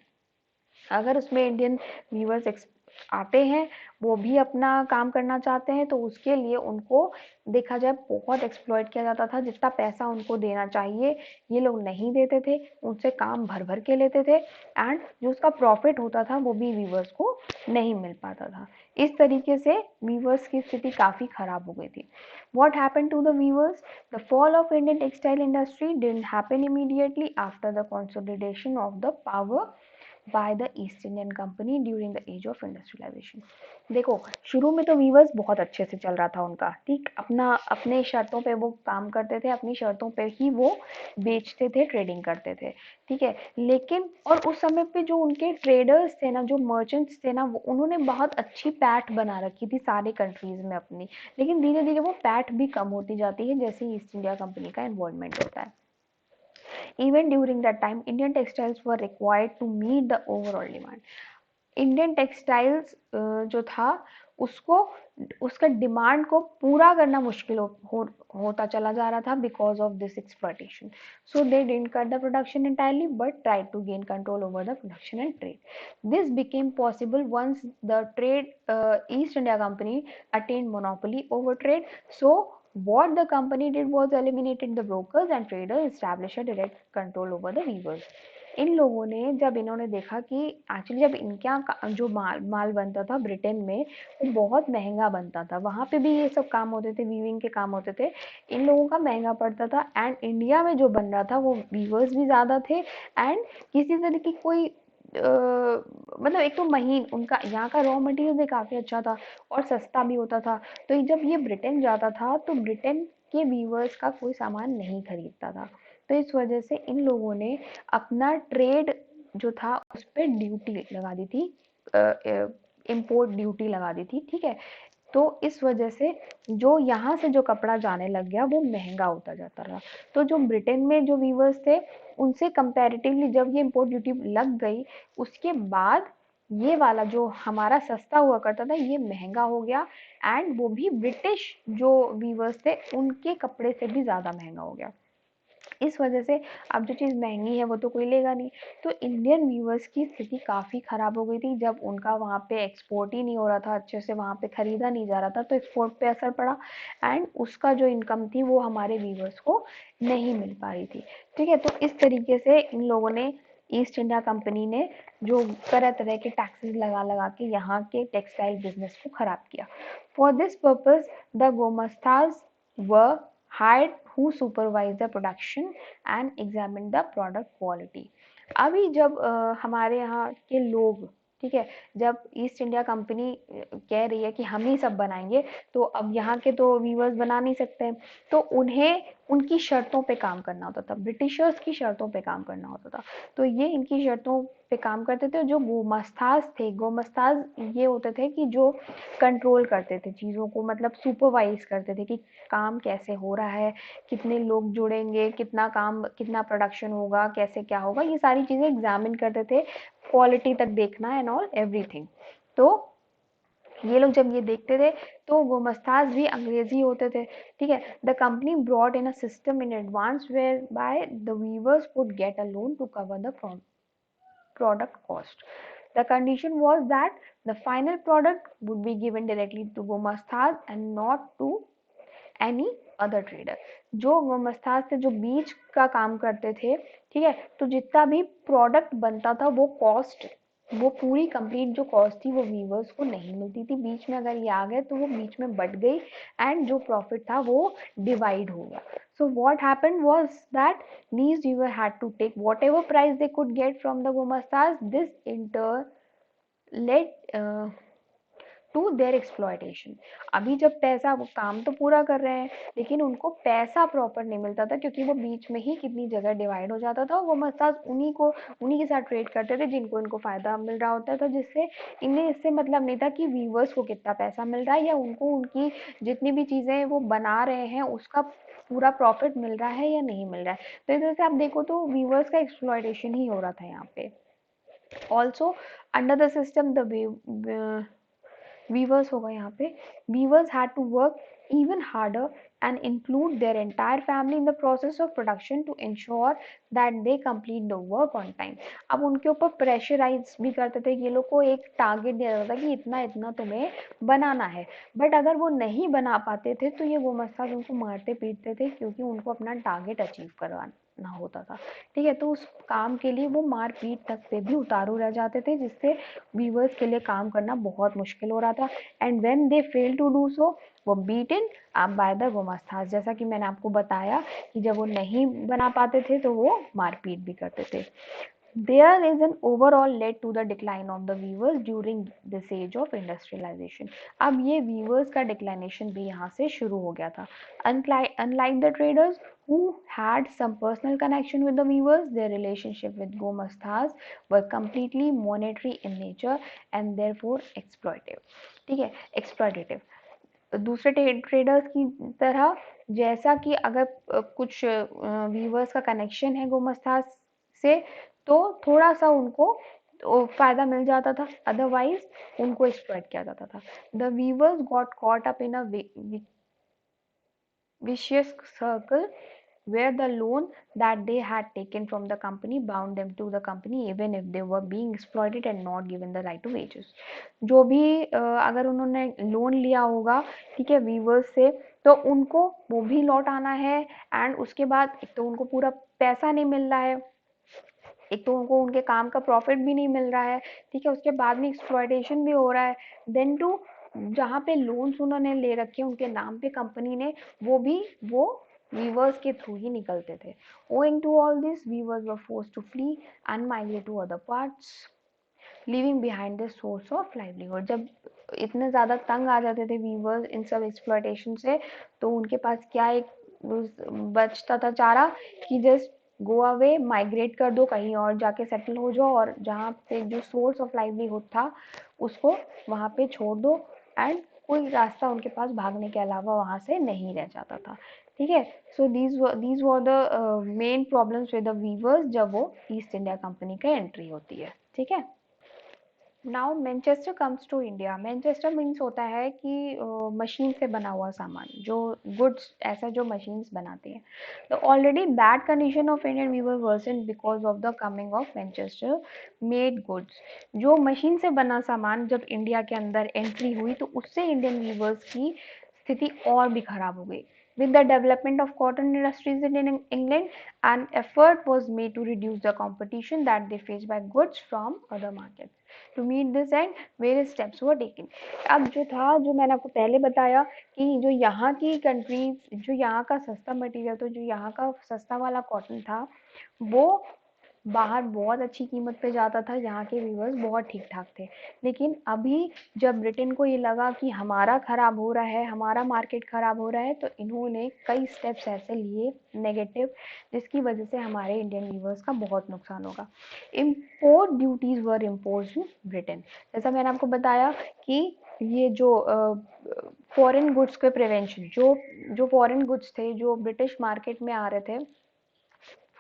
अगर उसमें Indian viewers आते हैं, वो भी अपना काम करना चाहते हैं, तो उसके लिए उनको देखा जाए बहुत एक्सप्लॉइट किया जाता था, जितना पैसा उनको देना चाहिए ये लोग नहीं देते थे, उनसे काम भर भर के लेते थे, एंड जो उसका प्रॉफिट होता था वो भी व्यूअर्स को नहीं मिल पाता था। इस तरीके से व्यूअर्स की स्थिति काफ़ी खराब हो गई थी। What happened to the weavers? The fall of Indian textile industry didn't happen immediately after the consolidation of the power by the East Indian Company during the age of industrialization। देखो शुरू में तो वीवर्स बहुत अच्छे से चल रहा था उनका, ठीक, अपना अपने शर्तों पे वो काम करते थे, अपनी शर्तों पे ही वो बेचते थे, ट्रेडिंग करते थे, ठीक है। लेकिन और उस समय पे जो उनके ट्रेडर्स थे ना, जो मर्चेंट्स थे ना, वो उन्होंने बहुत अच्छी पैठ बना रखी थी सारे कंट्रीज में अपनी, लेकिन धीरे धीरे वो पैठ भी कम होती जाती है जैसे ईस्ट इंडिया कंपनी का इन्वॉल्वमेंट होता है। Even during that time, Indian textiles were required to meet the overall demand. Indian textiles जो था उसको उसका डिमांड को पूरा करना मुश्किल होता चला जा रहा था because of this exploitation. So they didn't cut the production entirely but tried to gain control over the production and trade. This became possible once the trade East India Company attained monopoly over trade. So what the company did was eliminated the brokers and traders, established a direct control over the weavers. इन लोगों ने जब इन्होंने देखा कि actually जब इनके यहाँ जो माल बनता था ब्रिटेन में वो बहुत महंगा बनता था, वहाँ पे भी ये सब काम होते थे, वीविंग के काम होते थे, इन लोगों का महंगा पड़ता था, एंड इंडिया में जो बन रहा था वो वीवर्स भी ज़्यादा थे, एंड किसी तरह की कोई मतलब एक तो महीन उनका यहाँ का रॉ मटेरियल भी काफ़ी अच्छा था और सस्ता भी होता था। तो जब ये ब्रिटेन जाता था तो ब्रिटेन के वीवर्स का कोई सामान नहीं खरीदता था, तो इस वजह से इन लोगों ने अपना ट्रेड जो था उस पर ड्यूटी लगा दी थी, इम्पोर्ट ड्यूटी लगा दी थी, ठीक है। तो इस वजह से जो यहाँ से जो कपड़ा जाने लग गया वो महंगा होता जाता रहा। तो जो ब्रिटेन में जो वीवर्स थे उनसे कंपैरेटिवली जब ये इम्पोर्ट ड्यूटी लग गई उसके बाद ये वाला जो हमारा सस्ता हुआ करता था ये महंगा हो गया, एंड वो भी ब्रिटिश जो वीवर्स थे उनके कपड़े से भी ज़्यादा महंगा हो गया। इस वजह से अब जो चीज़ महंगी है वो तो कोई लेगा नहीं, तो इंडियन व्यूअर्स की स्थिति काफ़ी ख़राब हो गई थी जब उनका वहाँ पे एक्सपोर्ट ही नहीं हो रहा था, अच्छे से वहाँ पे ख़रीदा नहीं जा रहा था, तो एक्सपोर्ट पे असर पड़ा, एंड उसका जो इनकम थी वो हमारे व्यूअर्स को नहीं मिल पा रही थी, ठीक है। तो इस तरीके से इन लोगों ने ईस्ट इंडिया कंपनी ने जो तरह तरह के टैक्सेस लगा लगा के यहाँ के टेक्सटाइल बिजनेस को ख़राब किया। फॉर दिस पर्पज़ द गोमस्ताज व hired who supervise the production and examine the product quality। अभी जब हमारे यहाँ के लोग, ठीक है, जब ईस्ट इंडिया कंपनी कह रही है कि हम ही सब बनाएंगे, तो अब यहाँ के तो वीवर्स बना नहीं सकते हैं, तो उन्हें उनकी शर्तों पे काम करना होता था, ब्रिटिशर्स की शर्तों पे काम करना होता था। तो ये इनकी शर्तों पे काम करते थे। जो गोमस्ताज थे, गोमस्ताज ये होते थे कि जो कंट्रोल करते थे चीज़ों को, मतलब सुपरवाइज करते थे कि काम कैसे हो रहा है, कितने लोग जुड़ेंगे, कितना काम, कितना प्रोडक्शन होगा, कैसे क्या होगा, ये सारी चीज़ें एग्जामिन करते थे, क्वालिटी तक देखना एंड ऑल एवरीथिंग। तो ये लोग जब ये देखते थे तो गोमस्ताज भी अंग्रेजी होते थे, ठीक है। The company brought in a system in advance whereby the weavers would get a loan to cover the product cost. The condition was that the final product would be given directly to Gomastaz and not to any other trader. जो गोमस्ताज थे, जो बीच का काम करते थे, ठीक है, तो जितना भी प्रोडक्ट बनता था वो कॉस्ट, वो पूरी कंप्लीट जो कॉस्ट थी वो वीवर्स को नहीं मिलती थी। बीच में अगर ये आ गए तो वो बीच में बट गई एंड जो प्रॉफिट था वो डिवाइड हो गया। So what happened was that these weaver had to take whatever price they could get from the gomastas. This in turn led to their exploitation. अभी जब पैसा, वो काम तो पूरा कर रहे हैं लेकिन उनको पैसा प्रॉपर नहीं मिलता था, क्योंकि वो बीच में ही कितनी जगह डिवाइड हो जाता था। वो मसाज उन्हीं के साथ ट्रेड करते थे जिनको इनको फायदा मिल रहा होता था, जिससे इन्हें इससे मतलब नहीं था कि वीवर्स को कितना पैसा मिल रहा है या उनको उनकी जितनी भी चीज़ें वो बना रहे हैं उसका पूरा प्रॉफिट मिल रहा है या नहीं मिल रहा है। तो इधर से आप देखो तो वीवर्स का एक्सप्लॉयटेशन ही हो रहा था यहाँ पे। Also under the system the weavers होगा यहाँ पे, weavers had to work even harder and include their entire family in the process of production to ensure that they complete the work on time। अब उनके ऊपर pressurise भी करते थे, ये लोग को एक टारगेट दिया जाता था कि इतना इतना तुम्हें बनाना है, बट अगर वो नहीं बना पाते थे तो ये गोमस्ताज उनको मारते पीटते थे, क्योंकि उनको अपना टारगेट अचीव करवाना होता था, ठीक है। तो उस काम के लिए वो मार पीट तक पे भी उतारू रह जाते थे, जिससे वीवर्स के लिए काम करना बहुत मुश्किल हो रहा था। And when they fail to do so, वो बीटन आप बाय द गोमास्तास। जैसा कि मैंने आपको बताया कि जब वो नहीं बना पाते थे तो वो मारपीट भी करते थे। There is an overall led to the decline of the weavers during this age of industrialization। अब ये weavers का declination भी यहाँ से शुरू हो गया था। Unlike the traders who had some personal connection with the weavers, their relationship with gomastas were completely monetary in nature and therefore exploitative, ठीक है, exploitative। दूसरे ट्रेडर्स की तरह, जैसा कि अगर कुछ वीवर्स का कनेक्शन है गोमस्तास से तो थोड़ा सा उनको तो फायदा मिल जाता था, अदरवाइज उनको एक्सप्लॉइट किया जाता था। The weavers got caught up in a vicious circle where the loan that they had taken from the company bound them to the company even if they were being exploited and not given the right to wages। जो भी अगर उन्होंने loan लिया होगा, ठीक है, viewers से, तो उनको वो भी लौट आना है एंड उसके बाद एक तो उनको पूरा पैसा नहीं मिल रहा है, एक तो उनको उनके काम का प्रॉफिट भी नहीं मिल रहा है, ठीक है, उसके बाद में एक्सप्लॉयटेशन भी हो रहा है। देन टू जहाँ पे लोन्स उन्होंने ले रखे हैं उनके नाम पे कंपनी ने, वो वीवर्स के थ्रू ही निकलते थे। Owing to all this, weavers were forced to flee and migrate to other parts, leaving behind the source of livelihood। जब इतने ज़्यादा तंग आ जाते थे वीवर्स इन सब एक्सप्लॉयटेशन से, तो उनके पास क्या एक बचता था चारा कि जस्ट गो अवे, माइग्रेट कर दो, कहीं और जाके सेटल हो जाओ, और जहाँ पे जो सोर्स ऑफ लाइवलीहुड था उसको वहाँ पे छोड़ दो, एंड कोई रास्ता उनके पास भागने के अलावा वहाँ से नहीं रह जाता था, ठीक है। So these were the main problems with the weavers जब वो ईस्ट इंडिया कंपनी का एंट्री होती है, ठीक है। Now Manchester comes to India. Manchester means होता है कि मशीन से बना हुआ सामान, जो गुड्स, ऐसा जो मशीन्स बनाती हैं। तो already bad condition of Indian weaver worsen because of the coming of Manchester made goods. जो मशीन से बना सामान जब इंडिया के अंदर एंट्री हुई तो उससे इंडियन वीवर्स की स्थिति और भी खराब हो गई। With the development of cotton industries in England, an effort was made to reduce the competition that they faced by goods from other markets. To meet this end, various steps were taken. अब जो था, जो मैंने आपको पहले बताया कि जो यहाँ की कंट्रीज, जो यहाँ का सस्ता मटेरियल, तो जो यहाँ का सस्ता वाला कॉटन था, वो बाहर बहुत अच्छी कीमत पे जाता था, यहाँ के व्यूअर्स बहुत ठीक ठाक थे। लेकिन अभी जब ब्रिटेन को ये लगा कि हमारा खराब हो रहा है, हमारा मार्केट खराब हो रहा है, तो इन्होंने कई स्टेप्स ऐसे लिए नेगेटिव, जिसकी वजह से हमारे इंडियन व्यूअर्स का बहुत नुकसान होगा। Import duties were impose in Britain. जैसा मैंने आपको बताया कि ये जो फॉरेन गुड्स के प्रिवेंशन, जो फॉरेन गुड्स थे जो ब्रिटिश मार्केट में आ रहे थे,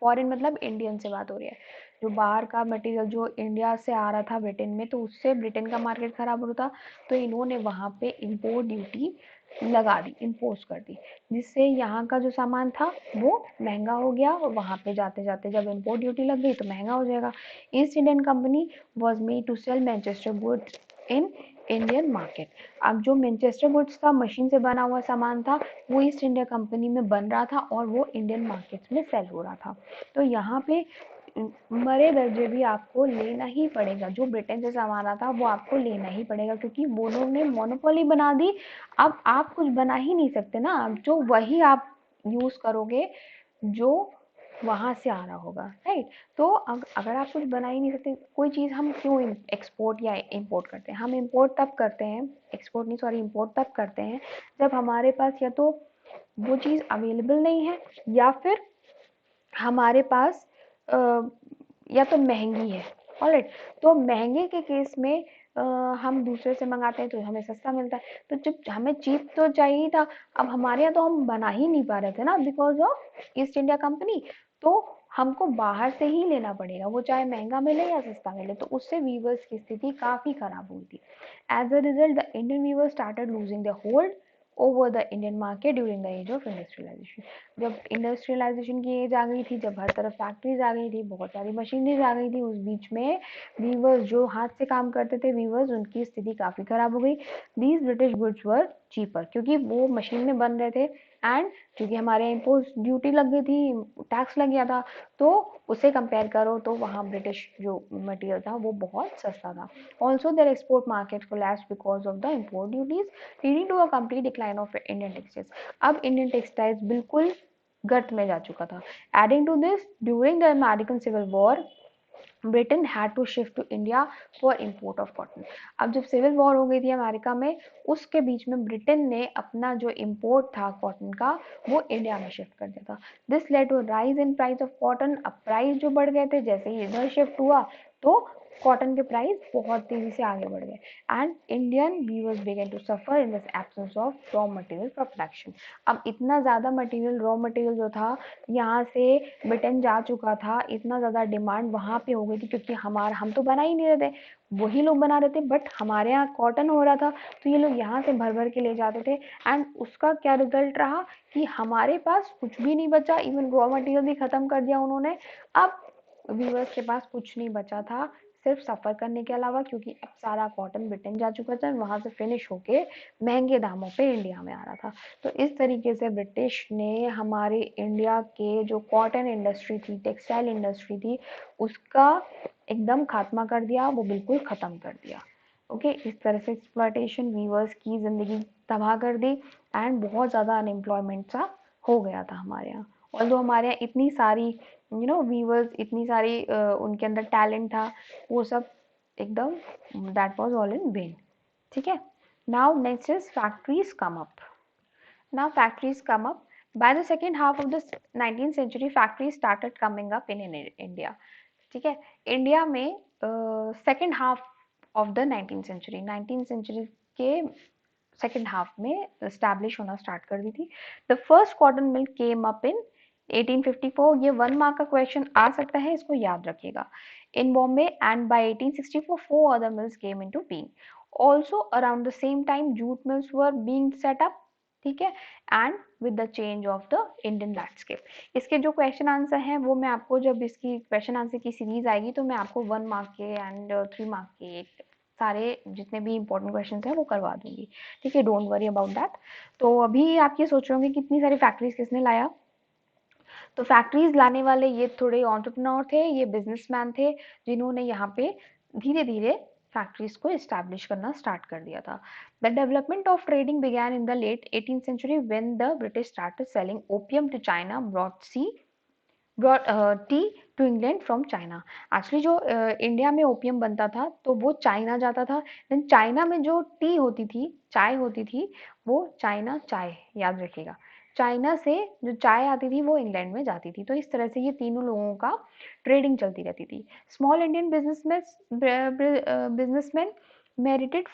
फॉरेन मतलब इंडियन से बात हो रही है, जो बाहर का मटेरियल जो इंडिया से आ रहा था ब्रिटेन में, तो उससे ब्रिटेन का मार्केट खराब हो रहा था, तो इन्होंने वहाँ पे इम्पोर्ट ड्यूटी लगा दी, इम्पोज कर दी, जिससे यहाँ का जो सामान था वो महंगा हो गया, और वहाँ पे जाते जाते जब इम्पोर्ट ड्यूटी लग गई तो महंगा हो जाएगा। East Indian company was made to sell Manchester goods in Indian market. अब जो मैनचेस्टर गुड्स था, मशीन से बना हुआ सामान था, वो ईस्ट इंडिया कंपनी में बन रहा था और वो इंडियन मार्केट्स में सेल हो रहा था। तो यहाँ पे मरे दर्जे भी आपको लेना ही पड़ेगा, जो ब्रिटेन से सामान आता वो आपको लेना ही पड़ेगा, क्योंकि वो लोग ने मोनोपोली बना दी। अब आप कुछ बना ही नहीं सकते ना, जो वही आप यूज करोगे जो वहां से आ रहा होगा, राइट। तो अगर आप कुछ बना ही नहीं सकते, कोई चीज हम क्यों एक्सपोर्ट या इंपोर्ट करते हैं? हम इंपोर्ट तब करते हैं, एक्सपोर्ट नहीं सॉरी, इंपोर्ट तब करते हैं जब हमारे पास या तो वो चीज अवेलेबल नहीं है, या फिर हमारे पास या तो महंगी है। ऑलराइट, तो महंगे के केस में हम दूसरे से मंगाते हैं तो हमें सस्ता मिलता है। तो जब हमें चीप तो चाहिए था, अब हमारे यहाँ तो हम बना ही नहीं पा रहे थे ना, because of east India company. तो हमको बाहर से ही लेना पड़ेगा, वो चाहे महंगा मिले या सस्ता मिले। तो उससे वीवर्स की स्थिति काफी खराब हुई थी। As a result the Indian weavers started losing the hold over the Indian market during the age of industrialization. जब इंडस्ट्रियलाइजेशन की एज आ गई थी, जब हर तरफ फैक्ट्रीज आ गई थी, बहुत सारी मशीनरीज आ गई थी, उस बीच में वीवर्स जो हाथ से काम करते थे, वीवर्स, उनकी स्थिति काफी खराब हो गई। These British goods were cheaper, क्योंकि वो मशीन में बन रहे थे, एंड क्योंकि हमारे इम्पोर्ट ड्यूटी लग गई थी, टैक्स लग गया था, तो उसे कंपेयर करो तो वहाँ ब्रिटिश जो मटेरियल था वो बहुत सस्ता था। Also their export market collapsed because of the import duties, leading to a complete decline of Indian textiles. अब इंडियन टेक्सटाइल्स बिल्कुल गर्त में जा चुका था। Adding to this, during the American civil war, Britain had to shift to India for import of cotton. अब जब civil war हो गई थी अमेरिका में, उसके बीच में ब्रिटेन ने अपना जो इम्पोर्ट था कॉटन का, वो इंडिया में शिफ्ट कर दिया था। This led to rise in price of cotton. अब प्राइस जो बढ़ गए थे, जैसे ही इधर शिफ्ट हुआ तो कॉटन के प्राइस बहुत तेजी से आगे बढ़ गए, and Indian weavers began to suffer in this absence of raw material for production. अब इतना ज़्यादा मटेरियल, रॉ मटेरियल जो था यहाँ से ब्रिटेन जा चुका था, इतना ज़्यादा डिमांड वहाँ पे हो गई थी, क्योंकि हम तो बना ही नहीं रहे थे, वही लोग बना रहे थे, बट हमारे यहाँ कॉटन हो रहा था, तो ये लोग यहाँ से भर भर के ले जाते थे। एंड उसका क्या रिजल्ट रहा कि हमारे पास कुछ भी नहीं बचा, इवन रॉ मटेरियल भी खत्म कर दिया उन्होंने। अब व्यूअर्स के पास कुछ नहीं बचा था सिर्फ सफ़र करने के अलावा, क्योंकि अब सारा कॉटन ब्रिटेन जा चुका था, वहाँ से फिनिश होके महंगे दामों पे इंडिया में आ रहा था। तो इस तरीके से ब्रिटिश ने हमारे इंडिया के जो कॉटन इंडस्ट्री थी, टेक्सटाइल इंडस्ट्री थी, उसका एकदम खात्मा कर दिया, वो बिल्कुल ख़त्म कर दिया। ओके, इस तरह से एक्सप्लॉयटेशन वीवर्स की ज़िंदगी तबाह कर दी, एंड बहुत ज़्यादा अनएम्प्लॉयमेंट सा हो गया था हमारे यहाँ। ऑल्दो हमारे यहाँ इतनी सारी वीवर्स, इतनी सारी उनके अंदर टैलेंट था, वो सब एकदम that was all in when. ठीक है, now next is factories come up. Now factories come up. By the second half of the 19th century, factories started coming up in India. ठीक है, इंडिया में second half of the 19th century के second half में establish होना start कर दी थी। The first cotton mill came up in 1854। ये 1 mark का क्वेश्चन आ सकता है, इसको याद रखिएगा। इन Bombay, and bye 1864 4 other mills came into being. Also around the same time jute mills were being set up. ठीक है, and with the change of the Indian landscape. इसके जो क्वेश्चन आंसर हैं वो मैं आपको, जब इसकी क्वेश्चन आंसर की सीरीज आएगी तो मैं आपको 1 मार्क के एंड 3 मार्क के सारे जितने भी इंपॉर्टेंट क्वेश्चन हैं वो करवा दूंगी, ठीक है, डोंट वरी अबाउट दैट। तो अभी आप ये सोच रहे होंगे कितनी सारी फैक्ट्रीज किसने लाया, तो फैक्ट्रीज लाने वाले ये थोड़े एंटरप्रेन्योर थे, ये बिजनेसमैन थे, जिन्होंने यहाँ पे धीरे धीरे फैक्ट्रीज को एस्टैब्लिश करना स्टार्ट कर दिया था। The development of trading began in the late 18th century when the British started selling opium to China, brought tea to England from China. Actually जो इंडिया में ओपियम बनता था तो वो चाइना जाता था, देन चाइना में जो टी होती थी, चाय होती थी, वो चाइना चाय, याद रखिएगा, चाइना से जो चाय आती थी वो इंग्लैंड में जाती थी। तो इस तरह से ये तीनों लोगों का ट्रेडिंग चलती रहती थी। Small Indian businessman married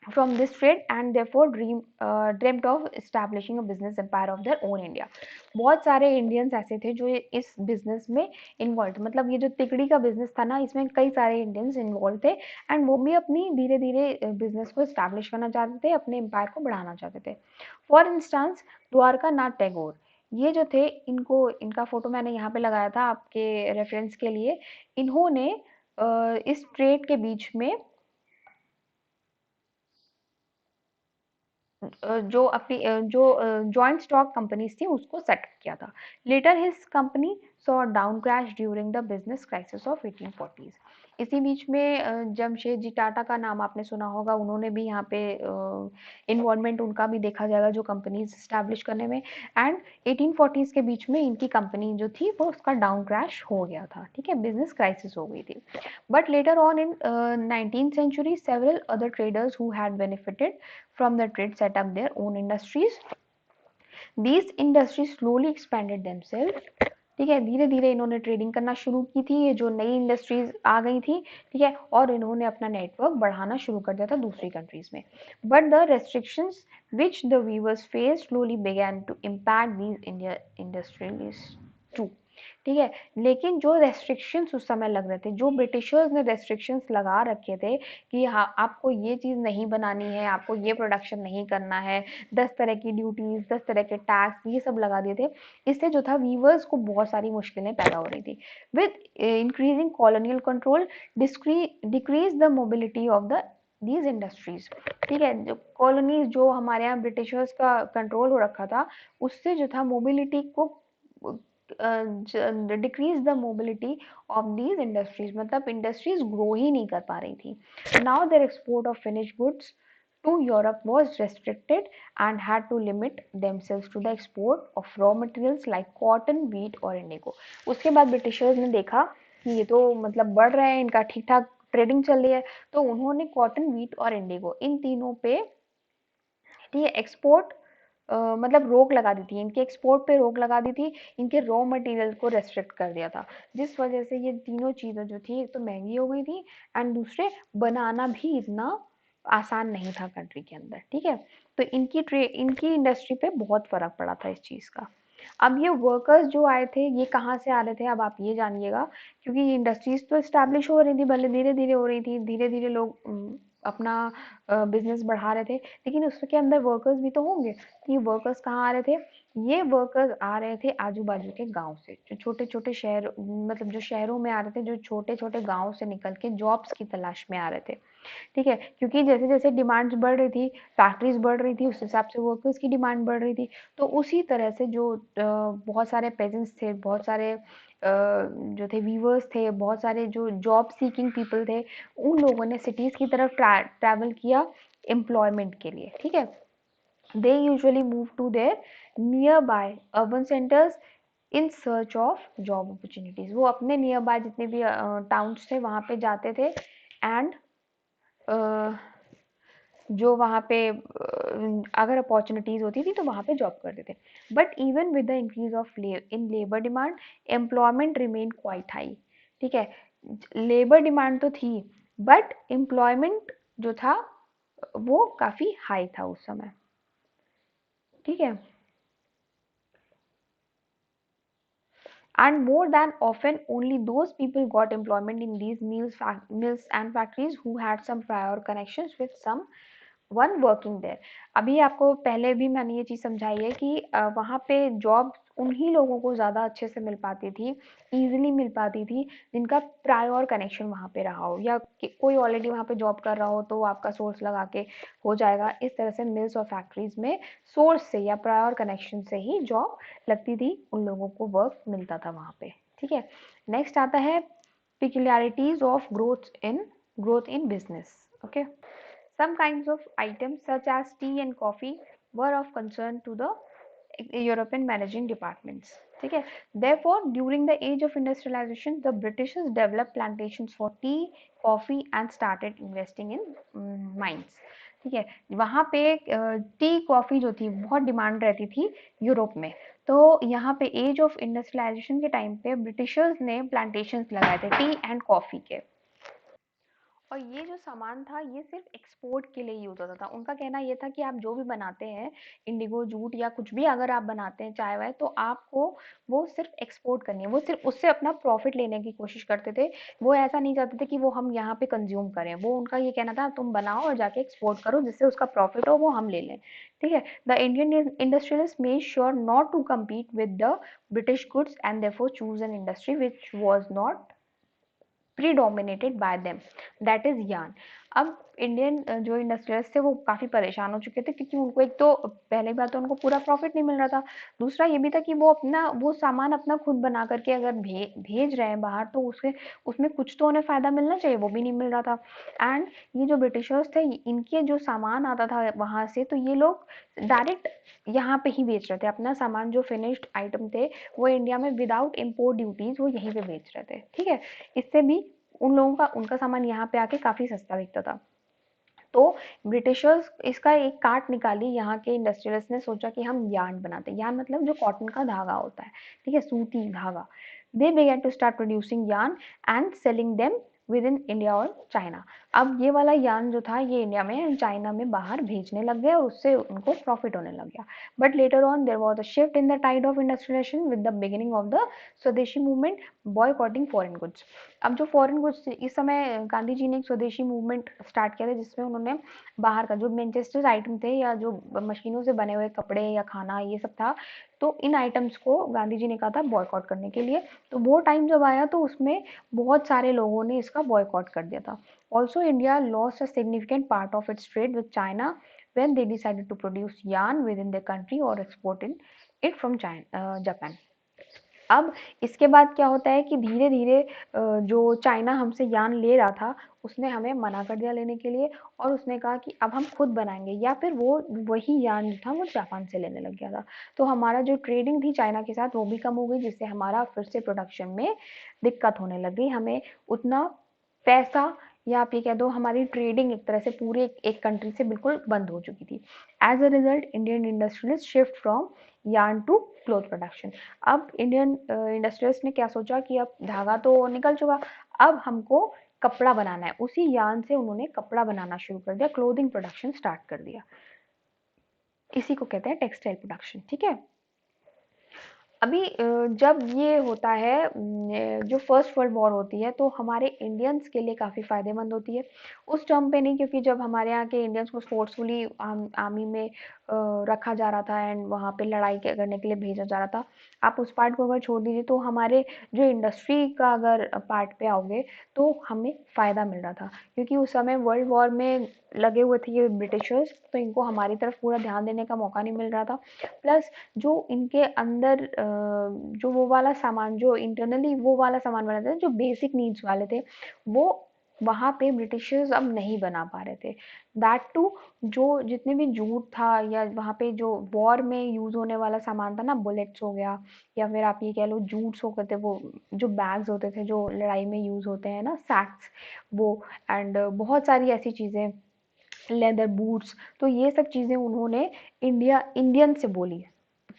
from this trade and therefore dreamt of establishing a business empire of their own India। बहुत सारे इंडियंस ऐसे थे जो इस बिजनेस में इन्वॉल्व, मतलब ये जो तिकड़ी का बिजनेस था ना, इसमें कई सारे इंडियंस इन्वॉल्व थे एंड वो भी अपनी धीरे धीरे बिजनेस को इस्टेब्लिश करना चाहते थे, अपने एम्पायर को बढ़ाना चाहते थे। फॉर इंस्टांस द्वारका नाथ टैगोर, ये जो थे, इनको, इनका फोटो मैंने यहाँ पे लगाया था आपके रेफरेंस के लिए। इन्होंने इस ट्रेड के बीच में जो अपनी जो जॉइंट स्टॉक कंपनीज थी उसको सेट किया था। Later his company saw down crash during the business crisis of 1840s। इसी बीच में जमशेदजी टाटा का नाम आपने सुना होगा, उन्होंने भी यहाँ पे इन्वॉल्वमेंट उनका भी देखा जाएगा जो कंपनीज स्टैब्लिश करने में। एंड 1840s के बीच में इनकी कंपनी जो थी वो उसका डाउन क्रैश हो गया था, ठीक है, बिजनेस क्राइसिस हो गई थी। But later on in 19th century, several other traders who had benefited from the trade set up their own industries. These industries slowly expanded themselves। ठीक है, धीरे धीरे इन्होंने ट्रेडिंग करना शुरू की थी, ये जो नई इंडस्ट्रीज आ गई थी, ठीक है, और इन्होंने अपना नेटवर्क बढ़ाना शुरू कर दिया था दूसरी कंट्रीज में। But the restrictions which the weavers faced slowly began to impact these India industries too। ठीक है, लेकिन जो रेस्ट्रिक्शंस उस समय लग रहे थे, जो ब्रिटिशर्स ने रेस्ट्रिक्शंस लगा रखे थे कि हाँ आपको ये चीज़ नहीं बनानी है, आपको ये प्रोडक्शन नहीं करना है, 10 तरह की ड्यूटीज, 10 तरह के टैक्स, ये सब लगा दिए थे। इससे जो था वीवर्स को बहुत सारी मुश्किलें पैदा हो रही थी। With increasing colonial control decrease the mobility of the these industries. ठीक है, जो कॉलोनीज, जो हमारे यहाँ ब्रिटिशर्स का कंट्रोल हो रखा था, उससे जो था मोबिलिटी को decrease the mobility of these industries, मतलब इंडस्ट्रीज ग्रो ही नहीं कर पा रही थी। Now their export of finish goods to Europe was restricted and had to limit themselves to the export of raw materials like cotton, wheat और indigo। उसके बाद ब्रिटिशर्स ने देखा कि ये तो मतलब बढ़ रहे हैं, इनका ठीक ठाक ट्रेडिंग चल रही है, तो उन्होंने कॉटन, व्हीट और इंडिगो, इन तीनों पे, ठीक है, एक्सपोर्ट मतलब रोक लगा दी थी, इनके एक्सपोर्ट पे रोक लगा दी थी, इनके रॉ मटेरियल को रेस्ट्रिक्ट कर दिया था, जिस वजह से ये तीनों चीज़ें जो थी एक तो महंगी हो गई थी एंड दूसरे बनाना भी इतना आसान नहीं था कंट्री के अंदर। ठीक है, तो इनकी इंडस्ट्री पे बहुत फर्क पड़ा था इस चीज़ का। अब ये वर्कर्स जो आए थे ये कहाँ से आ रहे थे, अब आप ये जानिएगा, क्योंकि इंडस्ट्रीज तो इस्टेब्लिश हो रही थी, भले धीरे धीरे हो रही थी, धीरे धीरे लोग अपना बिजनेस बढ़ा रहे थे, लेकिन उसके अंदर वर्कर्स भी तो होंगे। ये वर्कर्स कहाँ आ रहे थे, ये वर्कर्स आ रहे थे आजू बाजू के गांव से, जो छोटे छोटे शहर, मतलब जो शहरों में आ रहे थे, जो छोटे छोटे गांव से निकल के जॉब्स की तलाश में आ रहे थे। ठीक है, क्योंकि जैसे जैसे डिमांड्स बढ़ रही थी, फैक्ट्रीज बढ़ रही थी, उस हिसाब से वर्कर्स की डिमांड बढ़ रही थी। तो उसी तरह से जो बहुत सारे पेजेंट्स थे, बहुत सारे जो थे वीवर्स थे, बहुत सारे जो जॉब सीकिंग पीपल थे, उन लोगों ने सिटीज की तरफ ट्रैवल किया एम्प्लॉयमेंट के लिए। ठीक है, they usually move to their nearby urban centres in search of job opportunities. वो अपने नियर बाय जितने भी टाउन्स थे वहां पे जाते थे एंड जो वहाँ पे अगर अपॉर्चुनिटीज होती थी तो वहाँ पे जॉब करते थे। But even with the increase of in labour demand, employment remain quite high. ठीक है, लेबर डिमांड तो थी बट एम्प्लॉयमेंट जो था वो काफी हाई था उस समय। ठीक है, and more than often only those people got employment in these mills and factories who had some prior connections with some one working there. अभी आपको पहले भी मैंने ये चीज़ समझाई है कि वहाँ पे जॉब उन्हीं लोगों को ज़्यादा अच्छे से मिल पाती थी, ईजिली मिल पाती थी, जिनका प्रायोर कनेक्शन वहाँ पे रहा हो, या कोई ऑलरेडी वहाँ पे जॉब कर रहा हो तो आपका सोर्स लगा के हो जाएगा। इस तरह से मिल्स और फैक्ट्रीज में सोर्स से या प्रायोर कनेक्शन से ही जॉब लगती थी, उन लोगों को वर्क मिलता था वहाँ पे। ठीक है, नेक्स्ट आता है peculiarities of growth in business. Okay, some kinds of items such as tea and coffee were of concern to the European managing departments. ठीक है, therefore during the age of industrialization the Britishers developed plantations for tea, coffee and started investing in mines. ठीक है, वहाँ पे tea coffee जो थी बहुत demand रहती थी यूरोप में, तो यहाँ पे एज ऑफ इंडस्ट्रियलाइजेशन के टाइम पे ब्रिटिशर्स ने प्लांटेशंस लगाए थे टी एंड कॉफी के। और ये जो सामान था ये सिर्फ एक्सपोर्ट के लिए यूज होता था। उनका कहना ये था कि आप जो भी बनाते हैं, इंडिगो जूट या कुछ भी अगर आप बनाते हैं चाय वाय, तो आपको वो सिर्फ एक्सपोर्ट करनी है, वो सिर्फ उससे अपना प्रॉफिट लेने की कोशिश करते थे। वो ऐसा नहीं चाहते थे कि वो हम यहाँ पे कंज्यूम करें, वो उनका ये कहना था तुम बनाओ और जाके एक्सपोर्ट करो, जिससे उसका प्रॉफिट हो वो हम ले लें। ठीक है, the Indian industrialist made sure not to compete with the British goods and therefore choose an industry which was not predominated by them, that is yarn. अब इंडियन जो इंडस्ट्रियलिस्ट थे वो काफ़ी परेशान हो चुके थे, क्योंकि उनको एक तो पहली बात तो उनको पूरा प्रॉफिट नहीं मिल रहा था, दूसरा ये भी था कि वो अपना वो सामान अपना खुद बना करके अगर भेज रहे हैं बाहर, तो उसके उसमें कुछ तो उन्हें फ़ायदा मिलना चाहिए, वो भी नहीं मिल रहा था। एंड ये जो ब्रिटिशर्स थे, इनके जो सामान आता था वहाँ से, तो ये लोग डायरेक्ट यहाँ पे ही बेच रहे थे अपना सामान, जो फिनिश्ड आइटम थे वो इंडिया में विदाउट इम्पोर्ट ड्यूटीज वो यहीं पे बेच रहे थे। ठीक है, इससे भी उन लोगों का उनका सामान यहाँ पे आके काफी सस्ता बिकता था। तो ब्रिटिशर्स इसका एक काट निकाली, यहाँ के इंडस्ट्रियलिस्ट ने सोचा कि हम यार्न बनाते हैं। यार्न मतलब जो कॉटन का धागा होता है, ठीक है, सूती धागा। दे began to start producing yarn and selling them within India और चाइना। अब ये वाला यार्न जो था ये इंडिया में चाइना में बाहर भेजने लग गए और उससे उनको प्रॉफिट होने लग गया। But later on there was a shift in the tide of industrialization with the beginning of the swadeshi movement boycotting foreign goods. अब जो फॉरेन गुड्स, इस समय गांधी जी ने एक स्वदेशी मूवमेंट स्टार्ट किया था, जिसमें उन्होंने बाहर का जो मैनचेस्टर आइटम थे या जो मशीनों से बने हुए कपड़े या खाना ये सब था, तो इन आइटम्स को गांधी जी ने कहा था बॉयकॉट करने के लिए। तो वो टाइम जब आया तो उसमें बहुत सारे लोगों ने इसका बॉयकॉट कर दिया था। Also India lost a significant part of its trade with China when they decided to produce yarn within the country or export it from Japan। अब इसके बाद क्या होता है कि धीरे धीरे जो चाइना हमसे यान ले रहा था उसने हमें मना कर दिया लेने के लिए, और उसने कहा कि अब हम खुद बनाएंगे, या फिर वो वही यान जो था वो जापान से लेने लग गया था। तो हमारा जो ट्रेडिंग थी चाइना के साथ वो भी कम हो गई, जिससे हमारा फिर से प्रोडक्शन में दिक्कत होने लग गई। हमें उतना पैसा, या आप ये कह दो हमारी ट्रेडिंग एक तरह से पूरे एक कंट्री से बिल्कुल बंद हो चुकी थी। As a result Indian industrialist shift from yarn to cloth production. अब इंडियन इंडस्ट्रियलिस्ट ने क्या सोचा कि अब धागा तो निकल चुका, अब हमको कपड़ा बनाना है। उसी यार्न से उन्होंने कपड़ा बनाना शुरू कर दिया, क्लोथिंग प्रोडक्शन स्टार्ट कर दिया। इसी को कहते हैं टेक्सटाइल प्रोडक्शन। ठीक है, अभी जब ये होता है जो फर्स्ट वर्ल्ड वॉर होती है, तो हमारे इंडियंस के लिए काफ़ी फ़ायदेमंद होती है। उस टर्म पे नहीं, क्योंकि जब हमारे यहाँ के इंडियंस को फोर्सफुली आर्मी में रखा जा रहा था एंड वहाँ पे लड़ाई करने के लिए भेजा जा रहा था। आप उस पार्ट को अगर छोड़ दीजिए, तो हमारे जो इंडस्ट्री का अगर पार्ट पे आओगे तो हमें फ़ायदा मिल रहा था, क्योंकि उस समय वर्ल्ड वॉर में लगे हुए थे ये ब्रिटिशर्स, तो इनको हमारी तरफ पूरा ध्यान देने का मौका नहीं मिल रहा था। प्लस जो इनके अंदर जो वो वाला सामान, जो इंटरनली वो वाला सामान बनाते थे, जो बेसिक नीड्स वाले थे, वो वहाँ पे ब्रिटिशर्स अब नहीं बना पा रहे थे। दैट टू जो जितने भी जूट था या वहाँ पे जो वॉर में यूज़ होने वाला सामान था ना, बुलेट्स हो गया, या फिर आप ये कह लो जूट्स हो गए थे, वो जो बैग्स होते थे जो लड़ाई में यूज़ होते हैं ना, सैक्स, वो एंड बहुत सारी ऐसी चीज़ें, लेदर बूट्स, तो ये सब चीज़ें उन्होंने इंडियन से बोली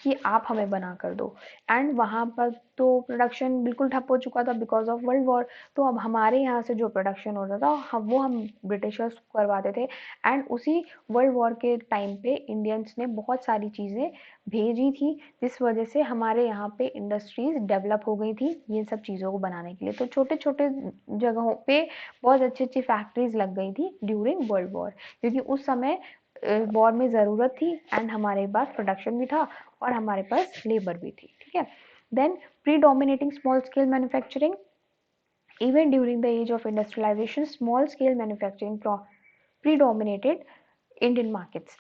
कि आप हमें बना कर दो। एंड वहाँ पर तो प्रोडक्शन बिल्कुल ठप हो चुका था बिकॉज ऑफ वर्ल्ड वॉर। तो अब हमारे यहाँ से जो प्रोडक्शन होता था हम ब्रिटिशर्स को करवाते थे। एंड उसी वर्ल्ड वॉर के टाइम पे इंडियंस ने बहुत सारी चीज़ें भेजी थी, जिस वजह से हमारे यहाँ पे इंडस्ट्रीज डेवलप हो गई थी ये सब चीज़ों को बनाने के लिए। तो छोटे छोटे जगहों पे बहुत अच्छी अच्छी फैक्ट्रीज लग गई थी ड्यूरिंग वर्ल्ड वॉर, क्योंकि उस समय वॉर में ज़रूरत थी एंड हमारे पास प्रोडक्शन भी था और हमारे पास लेबर भी थी। ठीक है। Then predominating small scale manufacturing, even during the age of industrialisation small scale manufacturing predominated Indian markets.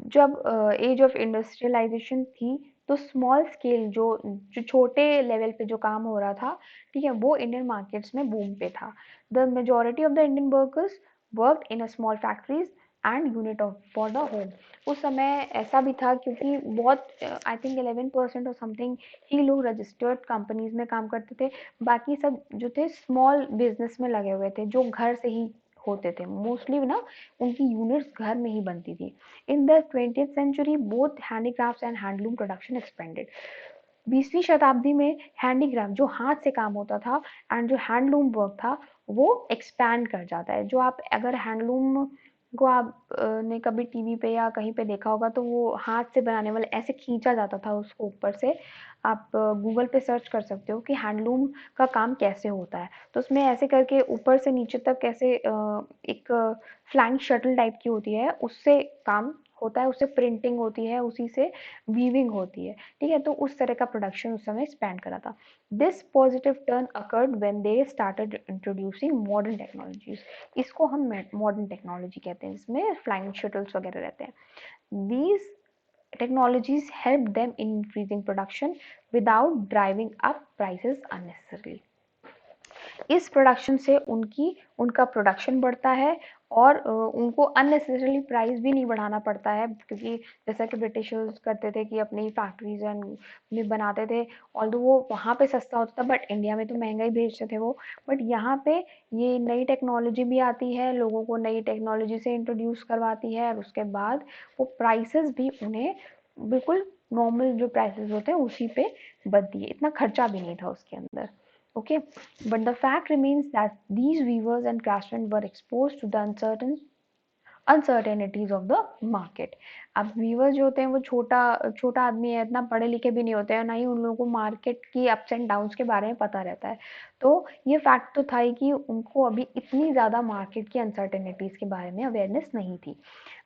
जब एज ऑफ इंडस्ट्रियलाइजेशन थी तो स्मॉल स्केल जो जो छोटे लेवल पे जो काम हो रहा था, ठीक है, वो इंडियन मार्केट्स में बूम पे था। The majority of the Indian workers work in a small factories and unit of for the home. उस समय ऐसा भी था क्योंकि बहुत आई थिंक 11% और समथिंग ही लोग रजिस्टर्ड कंपनीज में काम करते थे, बाकी सब जो थे स्मॉल बिजनेस में लगे हुए थे जो घर से ही होते थे मोस्टली ना, उनकी यूनिट्स घर में ही बनती थी। In the 20th century both handicrafts and handloom production expanded. 20वीं शताब्दी में हैंडीक्राफ्ट जो हाथ से काम होता था एंड जो हैंडलूम वर्क था वो एक्सपैंड कर जाता है। जो आप अगर हैंडलूम को आप ने कभी टीवी पे या कहीं पे देखा होगा तो वो हाथ से बनाने वाले ऐसे खींचा जाता था उसको ऊपर से। आप गूगल पे सर्च कर सकते हो कि हैंडलूम का काम कैसे होता है। तो उसमें ऐसे करके ऊपर से नीचे तक कैसे एक फ्लाइंग शटल टाइप की होती है, उससे काम होता है, उससे प्रिंटिंग होती है, उसी से वीविंग होती है, ठीक है। तो उस तरह का प्रोडक्शन उस समय एक्सपैंड करा था। This positive turn occurred when they started introducing modern technologies. इसको हम मॉडर्न टेक्नोलॉजी कहते हैं, इसमें फ्लाइंग शटल्स वगैरह रहते हैं। These technologies help them in increasing production without driving up prices unnecessarily। इस प्रोडक्शन से उनका प्रोडक्शन बढ़ता है और उनको अननेसेसरली प्राइस भी नहीं बढ़ाना पड़ता है, क्योंकि जैसा कि ब्रिटिशर्स करते थे कि अपनी फैक्ट्रीज में बनाते थे, ऑल्दो वो वहाँ पे सस्ता होता था बट इंडिया में तो महंगा ही बेचते थे वो। बट यहाँ पे ये नई टेक्नोलॉजी भी आती है, लोगों को नई टेक्नोलॉजी से इंट्रोड्यूस करवाती है और उसके बाद वो प्राइसेस भी उन्हें बिल्कुल नॉर्मल जो प्राइसेस होते हैं उसी पे बनती है, इतना खर्चा भी नहीं था उसके अंदर। Okay, but the fact remains that these weavers and craftsmen were exposed to the uncertainties of the market। अब वीवर जो होते हैं वो छोटा छोटा आदमी है, इतना पढ़े लिखे भी नहीं होते हैं, ना ही उन लोगों को मार्केट की अप्स एंड डाउन्स के बारे में पता रहता है। तो ये फैक्ट तो था ही कि उनको अभी इतनी ज़्यादा मार्केट की अनसर्टेनिटीज़ के बारे में अवेयरनेस नहीं थी।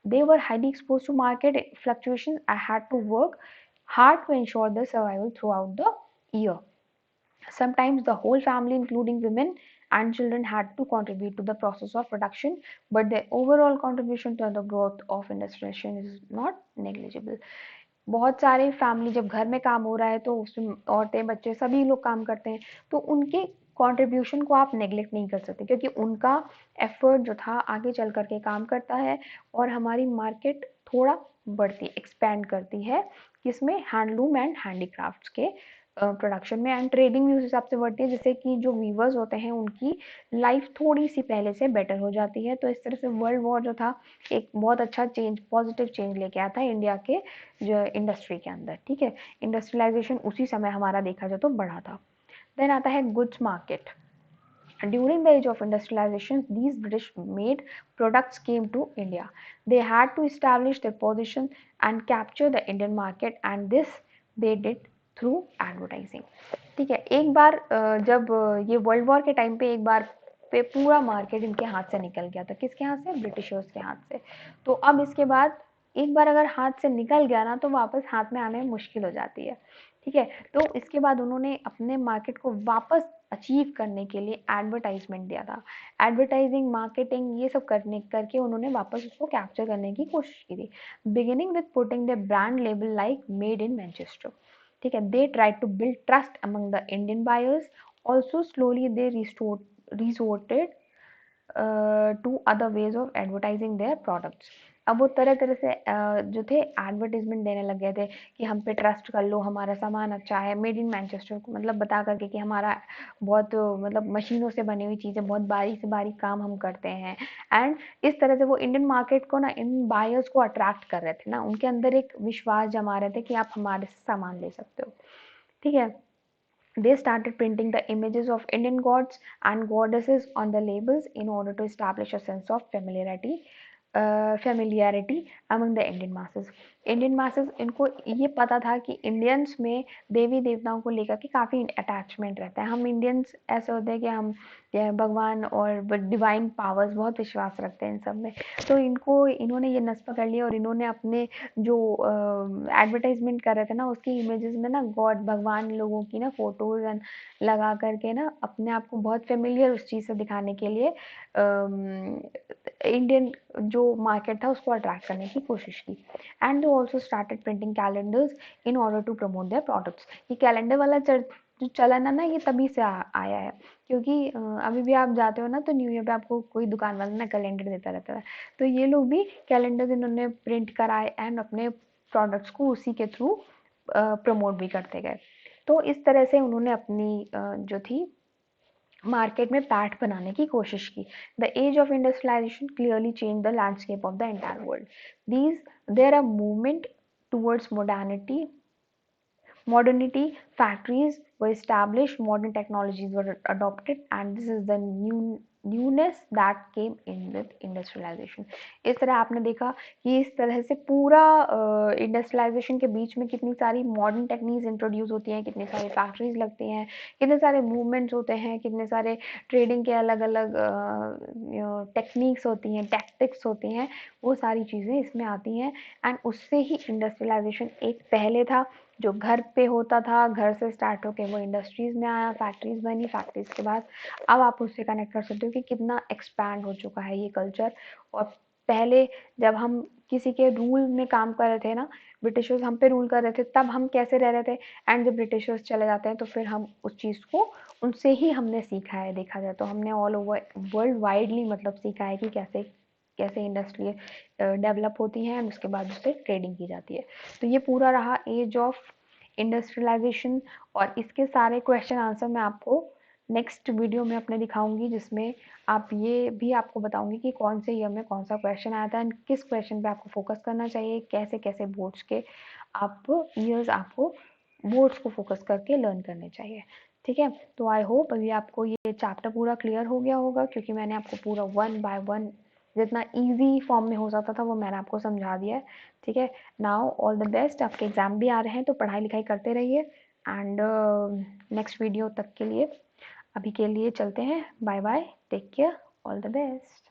They were highly expose to market fluctuation, I had to work hard to ensure the survival throughout the year. Sometimes the whole family, including women and children, had to contribute to the process of production, but the overall contribution to the growth of industrialization is not negligible। बहुत सारे family जब घर में काम हो रहा है तो उसमें औरतें बच्चे सभी लोग काम करते हैं, तो उनके कंट्रीब्यूशन को आप नेग्लेक्ट नहीं कर सकते, क्योंकि उनका एफर्ट जो था आगे चल करके काम करता है और हमारी मार्केट थोड़ा बढ़ती एक्सपैंड करती है किसमें, हैंडलूम एंड हैंडीक्राफ्ट्स के प्रोडक्शन में। एंड ट्रेडिंग भी उस हिसाब से बढ़ती है जिससे कि जो वीवर्स होते हैं उनकी लाइफ थोड़ी सी पहले से बेटर हो जाती है। तो इस तरह से वर्ल्ड वॉर जो था एक बहुत अच्छा चेंज, पॉजिटिव चेंज लेके आया था इंडिया के जो इंडस्ट्री के अंदर, ठीक है। इंडस्ट्रियलाइजेशन उसी समय हमारा देखा जाए तो बढ़ा था। देन आता है goods market. During the age of industrialization, these British made products came to India. They had to establish their position and capture the Indian market, and this they did through advertising। ठीक है, एक बार जब ये world war के time पे एक बार पे पूरा मार्केट इनके हाथ से निकल गया था, किसके हाथ से, ब्रिटिशर्स के हाथ से। तो अब इसके बाद एक बार अगर हाथ से निकल गया ना तो वापस हाथ में आने में मुश्किल हो जाती है, ठीक है। तो इसके बाद उन्होंने अपने मार्केट को वापस अचीव करने के लिए एडवर्टाइजमेंट दिया था। एडवर्टाइजिंग, मार्केटिंग, ये सब करने करके उन्होंने वापस उसको कैप्चर करने की कोशिश की थी। Beginning with putting the brand label like made in Manchester, ठीक है। They tried to build trust among the Indian buyers, also slowly they resorted to other ways of advertising their products. अब वो तरह तरह से जो थे एडवर्टीजमेंट देने लग गए थे कि हम पे ट्रस्ट कर लो, हमारा सामान अच्छा है, मेड इन मैनचेस्टर को मतलब बता करके कि हमारा बहुत मतलब मशीनों से बनी हुई चीज़ें, बहुत बारीक से बारीक काम हम करते हैं। एंड इस तरह से वो इंडियन मार्केट को ना, इन बायर्स को अट्रैक्ट कर रहे थे ना, उनके अंदर एक विश्वास जमा रहे थे कि आप हमारे से सामान ले सकते हो, ठीक है। They started printing the images of Indian gods and goddesses on the labels in order to establish a sense of familiarity familiarity among the Indian masses. Indian masses, इनको ये पता था कि इंडियंस में देवी देवताओं को लेकर के काफ़ी अटैचमेंट रहता है। हम इंडियंस ऐसे होते हैं कि हम भगवान और डिवाइन पावर्स बहुत विश्वास रखते हैं इन सब में। तो इन्होंने ये नस पकड़ लिया और इन्होंने अपने जो एडवर्टाइजमेंट कर रहे थे ना, उसकी इमेजेस में ना गॉड भगवान लोगों की ना फोटोज एंड लगा करके ना अपने आप को बहुत फेमिलियर उस चीज़ से दिखाने के लिए इंडियन जो मार्केट था उसको अट्रैक्ट करने की कोशिश की। And they also started printing calendars in order to promote their products. ये कैलेंडर वाला जो चलन है ना, ये तभी से आया है, क्योंकि अभी भी आप जाते हो ना तो न्यू ईयर पे आपको कोई दुकान वाला ना कैलेंडर देता रहता है। तो ये लोग भी कैलेंडर इन्होंने प्रिंट कराए एंड अपने प्रोडक्ट्स को उसी के थ्रू प्रमोट भी करते गए। तो इस तरह से उन्होंने अपनी जो थी मार्केट में पैठ बनाने की कोशिश की। The age of industrialization clearly change the landscape of the entire world. There are movement towards modernity, factories were established, modern technologies were adopted, and this is the newness that came in with industrialization। इस तरह आपने देखा कि इस तरह से पूरा industrialisation के बीच में कितनी सारी मॉडर्न टेक्निक्स इंट्रोड्यूस होती हैं, कितनी सारी फैक्ट्रीज लगती हैं, कितने सारे मूवमेंट्स होते हैं, कितने सारे ट्रेडिंग के अलग अलग टेक्निक्स होती हैं, टैक्टिक्स होती हैं, वो सारी चीज़ें इसमें आती हैं। एंड उससे ही इंडस्ट्रियलाइजेशन एक पहले था जो घर पे होता था, घर से स्टार्ट होके वो इंडस्ट्रीज में आया, फैक्ट्रीज बनी, फैक्ट्रीज के बाद अब आप उससे कनेक्ट कर सकते हो कि कितना एक्सपैंड हो चुका है ये कल्चर। और पहले जब हम किसी के रूल में काम कर रहे थे ना, ब्रिटिशर्स हम पे रूल कर रहे थे, तब हम कैसे रह रहे थे, एंड जब ब्रिटिशर्स चले जाते हैं तो फिर हम उस चीज़ को उनसे ही हमने सीखा है। देखा जाए तो हमने ऑल ओवर वर्ल्ड वाइडली मतलब सीखा है कि कैसे कैसे इंडस्ट्री डेवलप होती हैं एंड उसके बाद उससे ट्रेडिंग की जाती है। तो ये पूरा रहा एज ऑफ इंडस्ट्रियलाइजेशन, और इसके सारे क्वेश्चन आंसर मैं आपको नेक्स्ट वीडियो में अपने दिखाऊंगी, जिसमें आप ये भी आपको बताऊंगी कि कौन से ईयर में कौन सा क्वेश्चन आया था एंड किस क्वेश्चन पे आपको फोकस करना चाहिए, कैसे कैसे बोर्ड्स के आप ईयर्स आपको बोर्ड्स को फोकस करके लर्न करने चाहिए। ठीक है, तो आई होप अभी आपको ये चैप्टर पूरा क्लियर हो गया होगा, क्योंकि मैंने आपको पूरा 1 बाय 1 जितना इजी फॉर्म में हो जाता था वो मैंने आपको समझा दिया है। ठीक है, नाउ ऑल द बेस्ट, आपके एग्जाम भी आ रहे हैं तो पढ़ाई लिखाई करते रहिए। एंड नेक्स्ट वीडियो तक के लिए अभी के लिए चलते हैं, bye bye, take care, all the best.